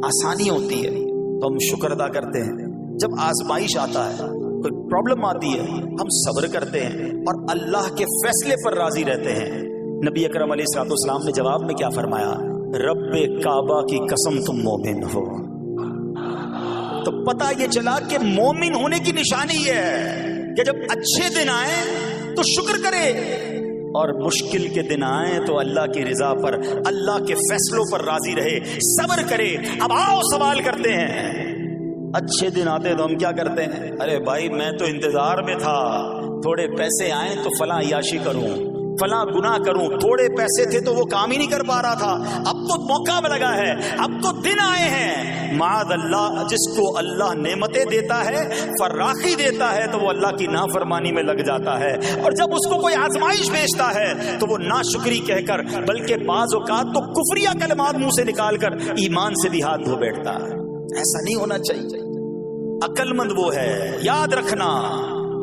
آسانی ہوتی ہے تو ہم شکر ادا کرتے ہیں. جب آزمائش آتا ہے، کوئی پرابلم آتی ہے، ہم صبر کرتے ہیں اور اللہ کے فیصلے پر راضی رہتے ہیں. نبی اکرم علیہ الصلوۃ والسلام نے جواب میں کیا فرمایا؟ رب کعبہ کی قسم تم مومن ہو. تو پتہ یہ چلا کہ مومن ہونے کی نشانی یہ ہے کہ جب اچھے دن آئے تو شکر کرے اور مشکل کے دن آئے تو اللہ کی رضا پر، اللہ کے فیصلوں پر راضی رہے، صبر کرے. اب آؤ سوال کرتے ہیں. اچھے دن آتے تو ہم کیا کرتے ہیں؟ ارے بھائی میں تو انتظار میں تھا، تھوڑے پیسے آئیں تو فلاں عیاشی کروں، فلاں گناہ کروں. تھوڑے پیسے تھے تو وہ کام ہی نہیں کر پا رہا تھا، اب تو موقع لگا ہے، اب تو دن آئے ہیں. معاذ اللہ، جس کو اللہ نعمتیں دیتا ہے، فراخی دیتا ہے، تو وہ اللہ کی نافرمانی میں لگ جاتا ہے. اور جب اس کو کوئی آزمائش بھیجتا ہے تو وہ ناشکری کہہ کر، بلکہ بعض اوقات تو کفریہ کلمات منہ سے نکال کر ایمان سے بھی ہاتھ دھو بیٹھتا ہے. ایسا نہیں ہونا چاہیے. عقل مند وہ ہے، یاد رکھنا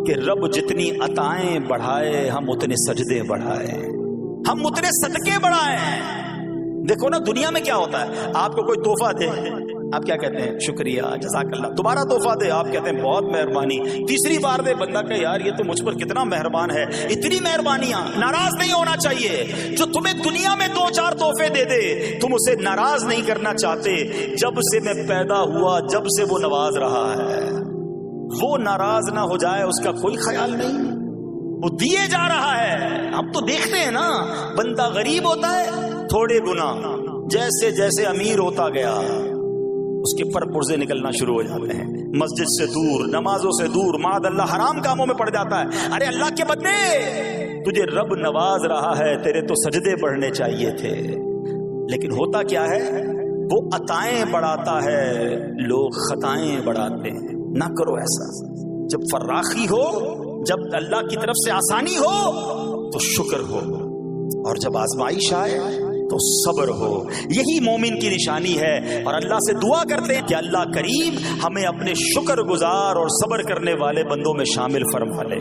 کہ رب جتنی عطائیں بڑھائے ہم اتنے سجدے بڑھائے، ہم اتنے صدقے بڑھائیں. دیکھو نا دنیا میں کیا ہوتا ہے، آپ کو کوئی تحفہ دے آپ کیا کہتے ہیں؟ شکریہ، جزاک اللہ. دوبارہ تحفہ دے آپ کہتے ہیں بہت مہربانی. تیسری بار دے بندہ کہ یار یہ تو مجھ پر کتنا مہربان ہے. اتنی مہربانیاں. ناراض نہیں ہونا چاہیے. جو تمہیں دنیا میں 2-4 تحفے دے دے تم اسے ناراض نہیں کرنا چاہتے. جب سے میں پیدا ہوا، جب سے وہ نواز رہا ہے، وہ ناراض نہ ہو جائے اس کا کوئی خیال نہیں. وہ دیے جا رہا ہے. ہم تو دیکھتے ہیں نا، بندہ غریب ہوتا ہے، تھوڑے گناہ، جیسے جیسے امیر ہوتا گیا اس کے پر پرزے نکلنا شروع ہو جاتے ہیں. مسجد سے دور، نمازوں سے دور، معاذ اللہ حرام کاموں میں پڑ جاتا ہے. ارے اللہ کے بندے، تجھے رب نواز رہا ہے، تیرے تو سجدے بڑھنے چاہیے تھے. لیکن ہوتا کیا ہے، وہ عطائیں بڑھاتا ہے، لوگ خطائیں بڑھاتے ہیں. نہ کرو ایسا. جب فراخی ہو، جب اللہ کی طرف سے آسانی ہو تو شکر ہو، اور جب آزمائش آئے تو صبر ہو. یہی مومن کی نشانی ہے. اور اللہ سے دعا کرتے ہیں کہ اللہ کریم ہمیں اپنے شکر گزار اور صبر کرنے والے بندوں میں شامل فرما لے.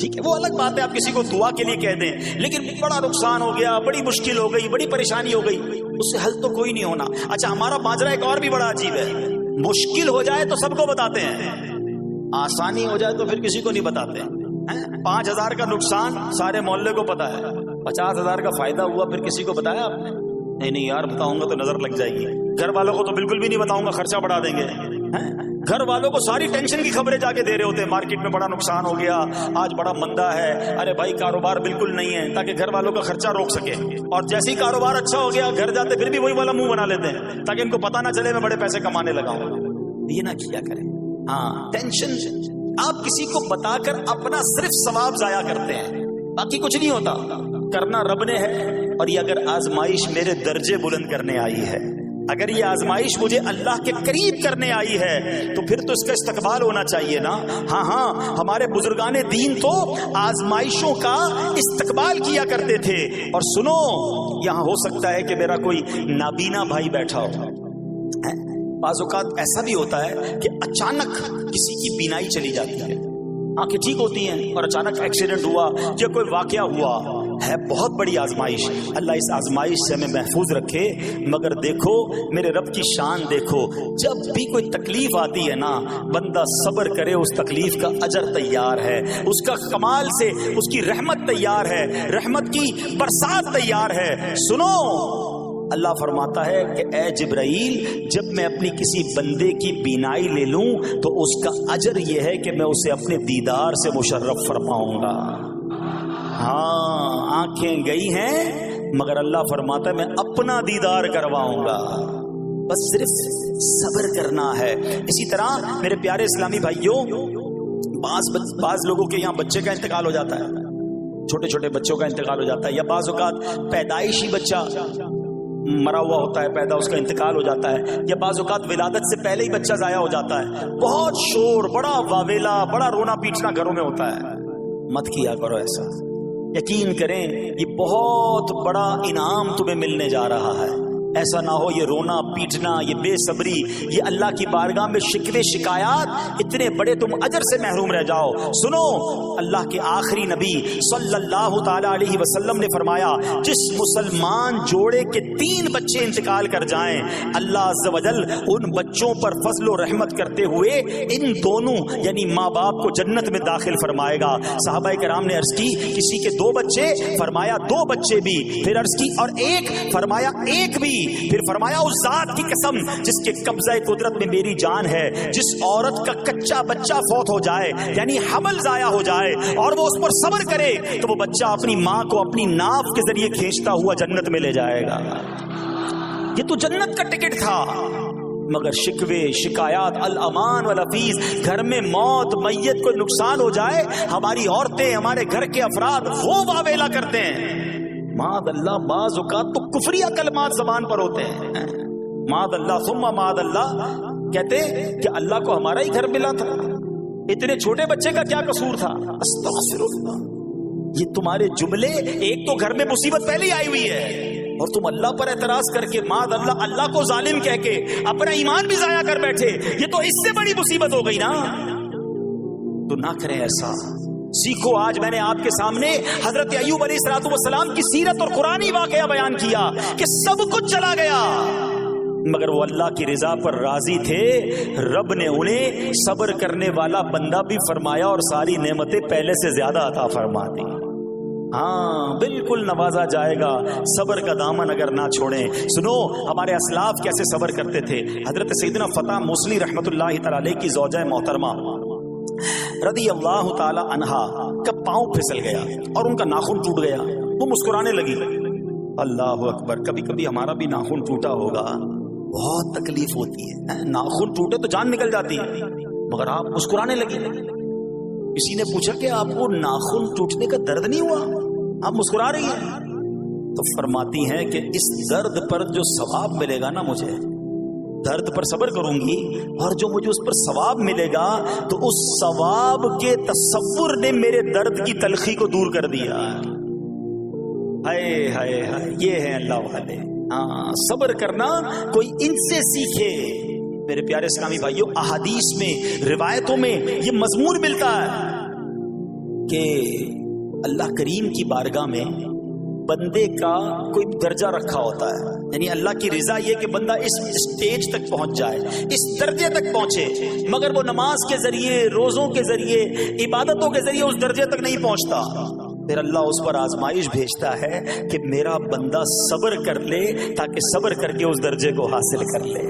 ٹھیک ہے وہ الگ بات ہے، آپ کسی کو دعا کے لیے کہہ دیں، لیکن بڑا نقصان ہو گیا، بڑی مشکل ہو گئی، بڑی پریشانی ہو گئی، اس سے حل تو کوئی نہیں ہونا۔ اچھا ہمارا ماجرا ایک اور بھی بڑا عجیب ہے، مشکل ہو جائے تو سب کو بتاتے ہیں، آسانی ہو جائے تو پھر کسی کو نہیں بتاتے ہیں۔ 5,000 کا نقصان سارے محلے کو پتا ہے، 50,000 کا فائدہ ہوا پھر کسی کو بتایا آپ نے؟ نہیں یار بتاؤں گا تو نظر لگ جائے گی، گھر والوں کو تو بالکل بھی نہیں بتاؤں گا، خرچہ بڑھا دیں گے۔ گھر والوں کو ساری ٹینشن کی خبریں جا کے دے رہے ہوتے ہیں، مارکیٹ میں بڑا نقصان ہو گیا، آج بڑا مندہ ہے، ارے بھائی کاروبار بالکل نہیں ہے، تاکہ گھر والوں کا خرچہ روک سکے۔ اور جیسے ہی کاروبار اچھا ہو گیا گھر جاتے پھر بھی وہی والا منہ بنا لیتے ہیں، تاکہ ان کو پتا نہ چلے میں بڑے پیسے کمانے لگا ہوں۔ یہ نہ کیا کریں۔ ہاں ٹینشن آپ کسی کو بتا کر اپنا صرف ثواب ضائع کرتے ہیں، باقی کچھ نہیں ہوتا، کرنا رب نے ہے۔ اور یہ اگر آزمائش میرے درجے بلند کرنے آئی ہے، اگر یہ آزمائش مجھے اللہ کے قریب کرنے آئی ہے تو پھر تو اس کا استقبال ہونا چاہیے نا۔ ہاں ہمارے بزرگان دین تو آزمائشوں کا استقبال کیا کرتے تھے۔ اور سنو یہاں ہو سکتا ہے کہ میرا کوئی نابینا بھائی بیٹھا ہو، بعض اوقات ایسا بھی ہوتا ہے کہ اچانک کسی کی بینائی چلی جاتی ہے، آنکھیں ٹھیک ہوتی ہیں اور اچانک ایکسیڈنٹ ہوا یا کوئی واقعہ ہوا ہے، بہت بڑی آزمائش۔ اللہ اس آزمائش سے ہمیں محفوظ رکھے۔ مگر دیکھو میرے رب کی شان دیکھو، جب بھی کوئی تکلیف آتی ہے نا بندہ صبر کرے، اس تکلیف کا اجر تیار ہے، اس کا کمال سے اس کی رحمت تیار ہے، رحمت کی برسات تیار ہے۔ سنو اللہ فرماتا ہے کہ اے جبرائیل جب میں اپنی کسی بندے کی بینائی لے لوں تو اس کا اجر یہ ہے کہ میں اسے اپنے دیدار سے مشرف فرماؤں گا۔ ہاں آنکھیں گئی ہیں مگر اللہ فرماتا ہے میں اپنا دیدار کرواؤں گا، بس صرف صبر کرنا ہے۔ اسی طرح میرے پیارے اسلامی بھائیوں، بعض لوگوں کے یہاں بچے کا انتقال ہو جاتا ہے، چھوٹے چھوٹے بچوں کا انتقال ہو جاتا ہے، یا بعض اوقات پیدائشی بچہ مرا ہوا ہوتا ہے، پیدا اس کا انتقال ہو جاتا ہے، یا بعض اوقات ولادت سے پہلے ہی بچہ ضائع ہو جاتا ہے، بہت شور، بڑا واویلا، بڑا رونا پیٹنا گھروں میں ہوتا ہے۔ مت کیا کرو ایسا، یقین کریں یہ بہت بڑا انعام تمہیں ملنے جا رہا ہے۔ ایسا نہ ہو یہ رونا پیٹنا، یہ بے صبری، یہ اللہ کی بارگاہ میں شکوے شکایات، اتنے بڑے تم اجر سے محروم رہ جاؤ۔ سنو اللہ کے آخری نبی صلی اللہ تعالی علیہ وسلم نے فرمایا جس مسلمان جوڑے کے 3 بچے انتقال کر جائیں اللہ عز و جل ان بچوں پر فضل و رحمت کرتے ہوئے ان دونوں یعنی ماں باپ کو جنت میں داخل فرمائے گا۔ صحابہ کرام نے عرض کی کسی کے 2 بچے، فرمایا 2 بچے بھی، پھر عرض کی اور 1، فرمایا 1 بھی، پھر فرمایا اس ذات کی قسم جس کے قبضہ قدرت میں میری جان ہے، جس عورت کا کچا بچہ فوت ہو جائے یعنی حمل ضائع ہو جائے اور وہ اس پر صبر کرے تو وہ بچہ اپنی ماں کو اپنی ناف کے ذریعے کھینچتا ہوا جنت میں لے جائے گا۔ یہ تو جنت کا ٹکٹ تھا۔ مگر شکوے شکایات، الامان والافیز، گھر میں موت میت کو نقصان ہو جائے، ہماری عورتیں ہمارے گھر کے افراد وہ واویلا کرتے ہیں۔ معاذ اللہ، بعض اوقات تو کفریہ کلمات زبان پر ہوتے ہیں، معاذ اللہ ثم معاذ اللہ، کہتے کہ اللہ کو ہمارا ہی گھر ملا تھا، اتنے چھوٹے بچے کا کیا قصور تھا؟ استغفر اللہ۔ یہ تمہارے جملے، ایک تو گھر میں مصیبت پہلے آئی ہوئی ہے اور تم اللہ پر اعتراض کر کے معاذ اللہ اللہ کو ظالم کہہ کے اپنا ایمان بھی ضائع کر بیٹھے، یہ تو اس سے بڑی مصیبت ہو گئی نا۔ تو نہ کریں ایسا، سیکھو۔ آج میں نے آپ کے سامنے حضرت ایوب علیہ الصلوۃ والسلام کی سیرت اور قرآنی واقعہ بیان کیا کہ سب کچھ چلا گیا مگر وہ اللہ کی رضا پر راضی تھے، رب نے انہیں صبر کرنے والا بندہ بھی فرمایا اور ساری نعمتیں پہلے سے زیادہ عطا فرما دی۔ ہاں بالکل نوازا جائے گا، صبر کا دامن اگر نہ چھوڑیں۔ سنو ہمارے اسلاف کیسے صبر کرتے تھے۔ حضرت سیدنا فتح موصلی رحمت اللہ تعالی علیہ کی زوجہ محترمہ رضی اللہ تعالی عنہا کا پاؤں پھسل گیا اور ان کا ناخن ٹوٹ گیا، وہ مسکرانے لگی۔ اللہ اکبر، کبھی کبھی ہمارا بھی ناخن ٹوٹا ہوگا، بہت تکلیف ہوتی ہے، ناخن ٹوٹے تو جان نکل جاتی ہے، مگر آپ مسکرانے لگی۔ کسی نے پوچھا کہ آپ کو ناخن ٹوٹنے کا درد نہیں ہوا، آپ مسکرا رہی ہیں؟ تو فرماتی ہیں کہ اس درد پر جو ثواب ملے گا نا، مجھے درد پر صبر کروں گی اور جو مجھے اس پر ثواب ملے گا تو اس ثواب کے تصور نے میرے درد کی تلخی کو دور کر دیا۔ ہائے ہائے ہائے، یہ ہے اللہ والے۔ ہاں صبر کرنا کوئی ان سے سیکھے۔ میرے پیارے اسلامی بھائیوں، احادیث میں روایتوں میں یہ مضمون ملتا ہے کہ اللہ کریم کی بارگاہ میں بندے کا کوئی درجہ رکھا ہوتا ہے، یعنی اللہ کی رضا یہ کہ بندہ اس سٹیج تک پہنچ جائے، اس درجے تک پہنچے، مگر وہ نماز کے ذریعے، روزوں کے ذریعے، عبادتوں کے ذریعے اس درجے تک نہیں پہنچتا، پھر اللہ اس پر آزمائش بھیجتا ہے کہ میرا بندہ صبر کر لے تاکہ صبر کر کے اس درجے کو حاصل کر لے۔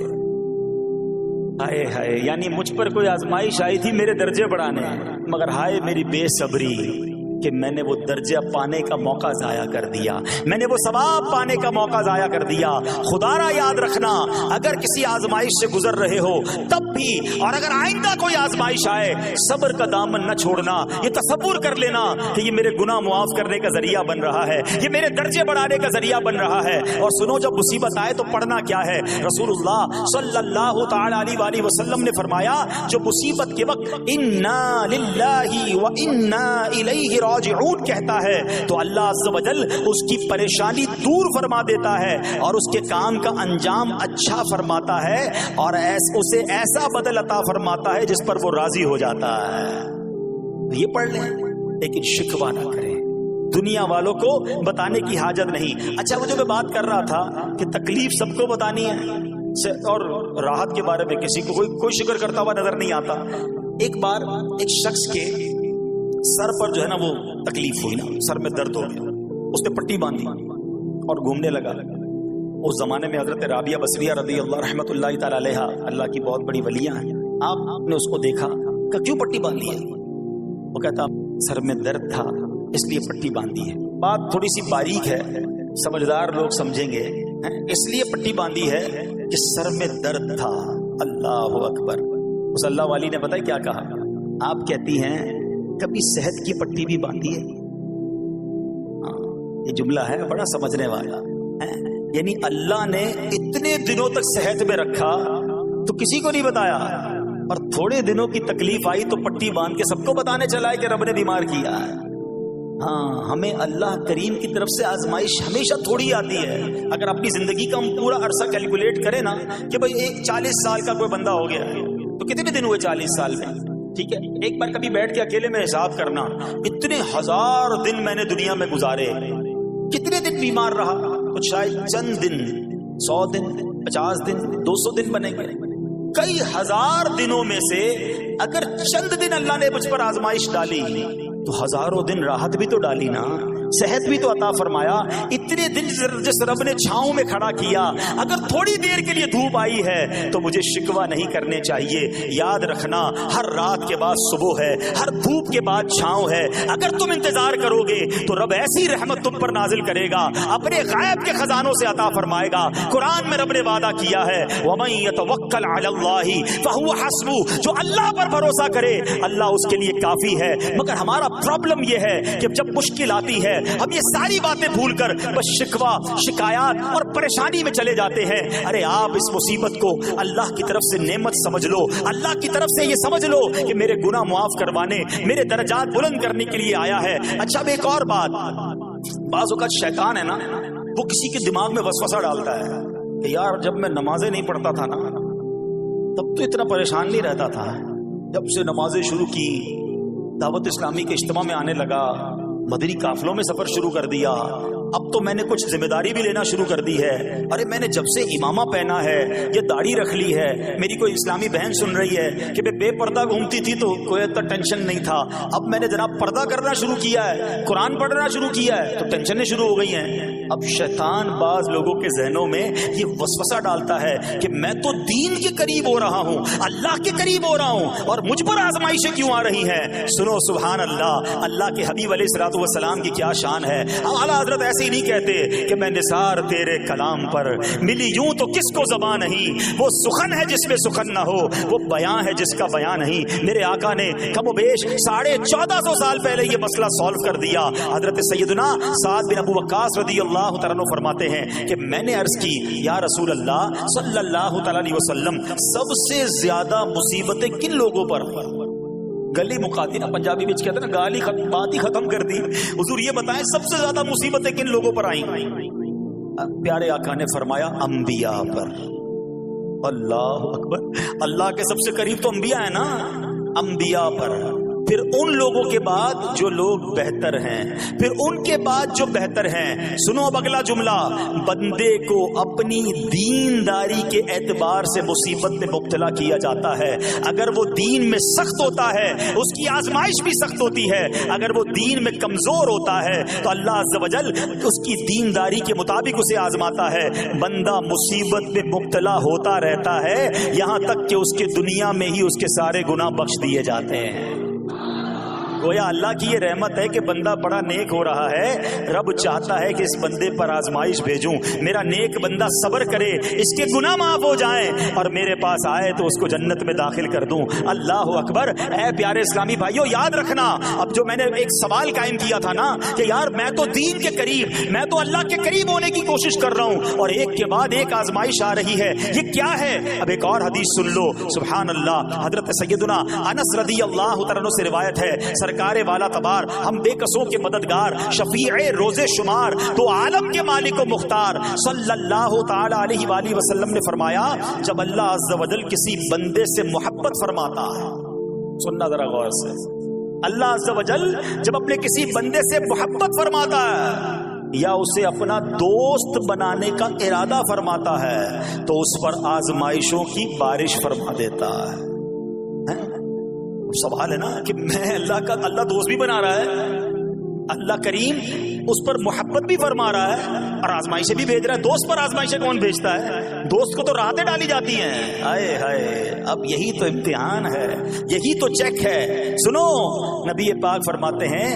ہائے ہائے، یعنی مجھ پر کوئی آزمائش آئی تھی میرے درجے بڑھانے، مگر ہائے میری بے صبری کہ میں نے وہ درجہ پانے کا موقع ضائع کر دیا، میں نے وہ ثواب پانے کا موقع ضائع کر دیا۔ خدا را یاد رکھنا، اگر کسی آزمائش سے گزر رہے ہو تب بھی، اور اگر آئندہ کوئی آزمائش آئے، صبر کا دامن نہ چھوڑنا، یہ تصور کر لینا کہ یہ میرے گناہ معاف کرنے کا ذریعہ بن رہا ہے، یہ میرے درجے بڑھانے کا ذریعہ بن رہا ہے۔ اور سنو، جب مصیبت آئے تو پڑھنا کیا ہے؟ رسول اللہ صلی اللہ تعالی علیہ وآلہ وسلم نے فرمایا، جو مصیبت کے وقت انا للہ و انا الیہ راجعون کہتا ہے تو اللہ عز و جل اس کی پریشانی دور فرما دیتا ہے اور اس کے کام کا انجام اچھا فرماتا ہے، اور اسے ایسا بدل عطا فرماتا ہے جس پر وہ راضی ہو جاتا ہے۔ یہ پڑھ لیں، لیکن شکوہ نہ کریں، دنیا والوں کو بتانے کی حاجت نہیں۔ اچھا، وہ جو میں بات کر رہا تھا کہ تکلیف سب کو بتانی ہے اور راحت کے بارے میں کسی کو کوئی شکر کرتا ہوا نظر نہیں آتا۔ ایک بار ایک شخص کے سر پر جو ہے نا وہ تکلیف ہوئی نا، سر میں درد ہو گیا، اس نے پٹی باندھی اور گھومنے لگا۔ اس زمانے میں حضرت رابعہ بصریہ رضی اللہ رحمۃ اللہ تعالی علیہا، اللہ کی بہت بڑی ولیاں ہیں، آپ نے اس کو دیکھا کہ کیوں پٹی باندھی ہے؟ وہ کہتا سر میں درد تھا اس لیے پٹی باندھی ہے۔ بات تھوڑی سی باریک ہے، سمجھدار لوگ سمجھیں گے، اس لیے پٹی باندھی ہے کہ سر میں درد تھا۔ اللہ اکبر۔ اس اللہ والی نے پتہ ہے کیا کہا؟ آپ کہتی ہیں کبھی صحت کی پٹی بھی باندھی ہے؟ یہ جملہ ہے بڑا سمجھنے والا، یعنی اللہ نے اتنے دنوں تک صحت میں رکھا تو کسی کو نہیں بتایا، اور تھوڑے دنوں کی تکلیف آئی تو پٹی باندھ کے سب کو بتانے چلا ہے کہ رب نے بیمار کیا ہے۔ ہاں، ہمیں اللہ کریم کی طرف سے آزمائش ہمیشہ تھوڑی آتی ہے۔ اگر اپنی زندگی کا ہم پورا عرصہ کیلکولیٹ کریں نا کہ بھئی 40 سال کا کوئی بندہ ہو گیا تو کتنے دن ہوئے 40 سال میں؟ ٹھیک ہے، ایک بار کبھی بیٹھ کے اکیلے میں حساب کرنا، اتنے ہزار دن میں نے دنیا میں گزارے، کتنے دن بیمار رہا؟ تو شاید چند دن، 100 دن، 50 دن، 200 دن بنیں گے۔ کئی ہزار دنوں میں سے اگر چند دن اللہ نے مجھ پر آزمائش ڈالی تو ہزاروں دن راحت بھی تو ڈالی نا، صحت بھی تو عطا فرمایا۔ اتنے دن جس رب نے چھاؤں میں کھڑا کیا، اگر تھوڑی دیر کے لیے دھوپ آئی ہے تو مجھے شکوہ نہیں کرنے چاہیے۔ یاد رکھنا، ہر رات کے بعد صبح ہے، ہر دھوپ کے بعد چھاؤں ہے۔ اگر تم انتظار کرو گے تو رب ایسی رحمت تم پر نازل کرے گا، اپنے غیب کے خزانوں سے عطا فرمائے گا۔ قرآن میں رب نے وعدہ کیا ہے، وَمَن يَتَوَكَّلْ عَلَى اللَّهِ فَهُوَ حَسْبُهُ، جو اللہ پر بھروسہ کرے اللہ اس کے لیے کافی ہے۔ مگر ہمارا پرابلم یہ ہے کہ جب مشکل آتی ہے ہم یہ ساری باتیں بھول کر بس شکوہ، شکایات اور پریشانی میں چلے جاتے ہیں۔ ارے آپ اس مصیبت کو اللہ کی طرف سے نعمت سمجھ لو، اللہ کی طرف سے یہ سمجھ لو کہ میرے گناہ معاف کروانے، میرے درجات بلند کرنے کے لیے آیا ہے۔ اچھا، اب ایک اور بات، بعض اوقات شیطان ہے نا، وہ کسی کے دماغ میں وسوسہ ڈالتا ہے کہ یار جب میں نمازیں نہیں پڑھتا تھا نا تب تو اتنا پریشان نہیں رہتا تھا، جب سے نمازیں شروع کی، دعوت اسلامی کے اجتماع میں آنے لگا، مدنی قافلوں میں سفر شروع کر دیا، اب تو میں نے کچھ ذمہ داری بھی لینا شروع کر دی ہے۔ ارے میں نے جب سے امامہ پہنا ہے، یہ داڑھی رکھ لی ہے، میری کوئی اسلامی بہن سن رہی ہے کہ بے پردہ گھومتی تھی تو کوئی اتنا ٹینشن نہیں تھا، اب میں نے جناب پردہ کرنا شروع کیا ہے، قرآن پڑھنا شروع کیا ہے تو ٹینشنیں شروع ہو گئی ہیں۔ اب شیطان بعض لوگوں کے ذہنوں میں یہ وسوسہ ڈالتا ہے کہ میں تو دین کے قریب ہو رہا ہوں، اللہ کے قریب ہو رہا ہوں، اور مجھ پر آزمائشیں کیوں آ رہی ہیں؟ سنو، سبحان اللہ، اللہ کے حبیب علیہ الصلوۃ والسلام کی کیا شان ہے۔ اعلیٰ حضرت ایسے ہی نہیں کہتے کہ میں نثار تیرے کلام پر، ملی یوں تو کس کو زبان نہیں، وہ سخن ہے جس میں سخن نہ ہو، وہ بیان ہے جس کا بیان نہیں۔ میرے آقا نے کم و بیش 1450 سال پہلے یہ مسئلہ سالو کر دیا۔ حضرت سیدنا سعد بن ابو وقاص رضی اللہ تعالیٰ عنہ فرماتے ہیں کہ میں نے عرض کی، یا رسول اللہ صلی اللہ تعالیٰ علیہ وسلم، سب سے زیادہ مصیبتیں کن لوگوں پر؟ گلی مقاتی نا، پنجابی میں کہتے ہیں نا، گالی بات ہی ختم کر دی۔ حضور یہ بتائیں سب سے زیادہ مصیبتیں کن لوگوں پر آئیں؟ پیارے آقا نے فرمایا انبیاء پر۔ اللہ اکبر، اللہ کے سب سے قریب تو انبیاء ہیں نا، انبیاء پر۔ پھر ان لوگوں کے بعد جو لوگ بہتر ہیں، پھر ان کے بعد جو بہتر ہیں. سنو اب اگلا جملہ، بندے کو اپنی دینداری کے اعتبار سے مصیبت میں مبتلا کیا جاتا ہے. اگر وہ دین میں سخت ہوتا ہے اس کی آزمائش بھی سخت ہوتی ہے، اگر وہ دین میں کمزور ہوتا ہے تو اللہ عز و جل اس کی دینداری کے مطابق اسے آزماتا ہے. بندہ مصیبت میں مبتلا ہوتا رہتا ہے یہاں تک کہ اس کے دنیا میں ہی اس کے سارے گناہ بخش دیے جاتے ہیں. گویا اللہ کی یہ رحمت ہے کہ بندہ بڑا نیک ہو رہا ہے، رب چاہتا ہے کہ اس بندے پر آزمائش بھیجوں، میرا نیک بندہ صبر کرے، اس کے گناہ معاف ہو جائیں اور میرے پاس آئے تو اس کو جنت میں داخل کر دوں. اللہ اکبر. اے پیارے اسلامی بھائیو، یاد رکھنا اب جو میں نے ایک سوال قائم کیا تھا نا کہ یار میں تو دین کے قریب، میں تو اللہ کے قریب ہونے کی کوشش کر رہا ہوں اور ایک کے بعد ایک آزمائش آ رہی ہے، یہ کیا ہے؟ اب ایک اور حدیث سن لو. سبحان اللہ. حضرت سیدنا انس رضی اللہ تعالیٰ عنہ سے روایت ہے، سرکار والا تبار، ہم بے قصوں کے مددگار، شفیع روز شمار، تو عالم کے مالک و مختار صلی اللہ تعالی علیہ وآلہ وسلم نے فرمایا، جب اللہ عز و جل کسی بندے سے محبت فرماتا ہے، سننا ذرا غور سے، اللہ عز و جل جب اپنے کسی بندے سے محبت فرماتا ہے یا اسے اپنا دوست بنانے کا ارادہ فرماتا ہے تو اس پر آزمائشوں کی بارش فرما دیتا ہے. سوال ہے نا کہ میں اللہ دوست بھی بنا رہا ہے، اللہ کریم اس پر محبت بھی فرما رہا ہے اور آزمائشیں بھی بھیج رہا ہے. دوست پر آزمائشیں کون بھیجتا ہے؟ دوست کو تو راحتیں ڈالی جاتی ہیں. ہائے ہائے، اب یہی تو امتحان ہے، یہی تو چیک ہے. سنو، نبی پاک فرماتے ہیں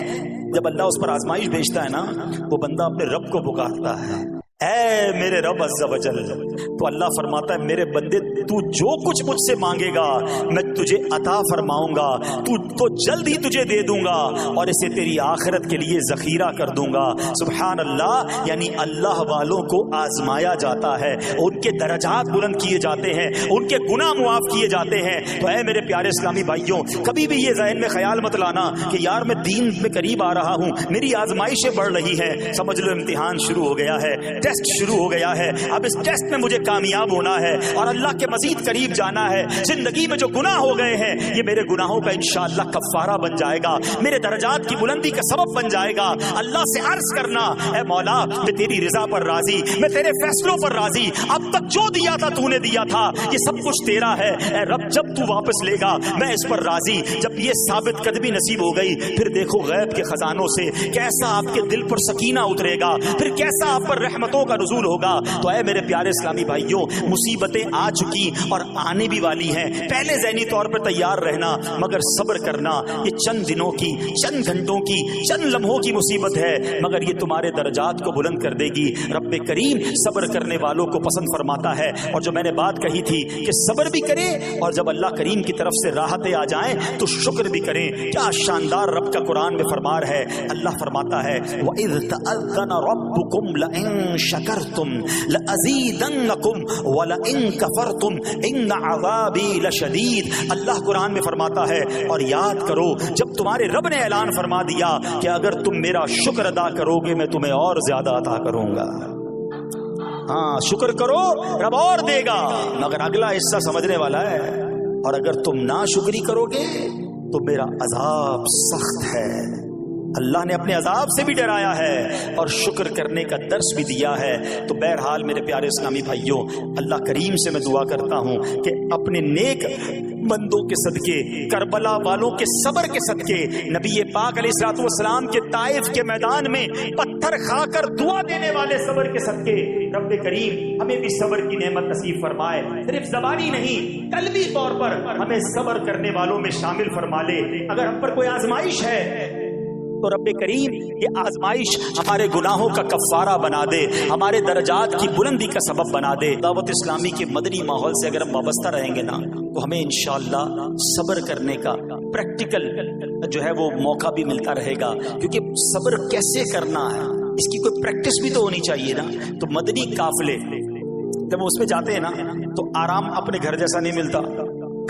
جب اللہ اس پر آزمائش بھیجتا ہے نا، وہ بندہ اپنے رب کو پکارتا ہے، اے میرے رب عز و جل. تو اللہ فرماتا ہے میرے بندے تو جو کچھ مجھ سے مانگے گا میں تجھے عطا فرماؤں گا، تو جلد ہی تجھے دے دوں گا اور اسے تیری آخرت کے لیے ذخیرہ کر دوں گا. سبحان اللہ. یعنی اللہ والوں کو آزمایا جاتا ہے، ان کے درجات بلند کیے جاتے ہیں، ان کے گناہ معاف کیے جاتے ہیں. تو اے میرے پیارے اسلامی بھائیوں، کبھی بھی یہ ذہن میں خیال مت لانا کہ یار میں دین میں قریب آ رہا ہوں، میری آزمائشیں بڑھ رہی ہیں. سمجھ لو امتحان شروع ہو گیا ہے، ٹیسٹ شروع ہو گیا ہے. اب اس ٹیسٹ میں مجھے کامیاب ہونا ہے اور اللہ کے مزید قریب جانا ہے. زندگی میں جو گناہ ہو گئے ہیں یہ میرے گناہوں کا انشاءاللہ کفارہ بن جائے گا، میرے درجات کی بلندی کا سبب بن جائے گا. اللہ سے عرض کرنا، اے مولا میں تیری رضا پر راضی، میں تیرے فیصلوں پر راضی، اب تک جو دیا تھا تو نے دیا تھا، یہ سب کچھ تیرا ہے. اے رب جب تو واپس لے گا میں اس پر راضی. جب یہ ثابت قدمی نصیب ہو گئی پھر دیکھو غیب کے خزانوں سے کیسا آپ کے دل پر سکینہ اترے گا، پھر کیسا آپ پر رحمتوں کا نزول ہوگا. تو اے میرے پیارے اسلامی بھائیوں، مصیبتیں آ چکی اور آنے بھی والی ہیں. پہلے ذہنی طور پر تیار رہنا، مگر صبر کرنا. یہ چند دنوں کی، چند گھنٹوں کی، چند لمحوں کی مصیبت ہے مگر یہ تمہارے درجات کو بلند کر دے گی. رب کریم صبر کرنے والوں کو پسند فرماتا ہے. اور جو میں نے بات کہی تھی کہ صبر بھی کرے اور جب اللہ کریم کی طرف سے راحتیں آ جائیں تو شکر بھی کریں. کیا شاندار رب کا قرآن میں فرمان ہے. اللہ فرماتا ہے وَإِذْ تَأَذَّنَ رَبُّكُمْ لَئِن شَكَرْتُمْ لَأَزِيدَنَّكُمْ وَلَئِن كَفَرْتُمْ إِنَّ عَذَابِي لَشَدِيدٌ. اللہ قرآن میں فرماتا ہے اور یاد کرو جب تمہارے رب نے اعلان فرما دیا کہ اگر تم میرا شکر ادا کرو گے میں تمہیں اور زیادہ عطا کروں گا. ہاں شکر کرو رب اور دے گا، مگر اگلا حصہ سمجھنے والا ہے. اور اگر تم ناشکری کرو گے تو میرا عذاب سخت ہے. اللہ نے اپنے عذاب سے بھی ڈرایا ہے اور شکر کرنے کا درس بھی دیا ہے. تو بہرحال میرے پیارے اسلامی بھائیوں، اللہ کریم سے میں دعا کرتا ہوں کہ اپنے نیک بندوں کے صدقے، کربلا والوں کے صبر کے صدقے، نبی پاک علیہ الصلوۃ والسلام کے طائف کے میدان میں پتھر کھا کر دعا دینے والے صبر کے صدقے، رب کریم ہمیں بھی صبر کی نعمت نصیب فرمائے. صرف زبانی نہیں، قلبی طور پر ہمیں صبر کرنے والوں میں شامل فرما لے. اگر ہم پر کوئی آزمائش ہے تو رب کریم یہ آزمائش ہمارے گناہوں کا کفارہ بنا دے، ہمارے درجات کی بلندی کا سبب بنا دے. دعوت اسلامی کے مدنی ماحول سے اگر ہم وابستہ رہیں گے نا تو ہمیں انشاءاللہ صبر کرنے کا پریکٹیکل جو ہے وہ موقع بھی ملتا رہے گا. کیونکہ صبر کیسے کرنا ہے اس کی کوئی پریکٹس بھی تو ہونی چاہیے نا. تو مدنی قافلے جب اس میں جاتے ہیں نا تو آرام اپنے گھر جیسا نہیں ملتا.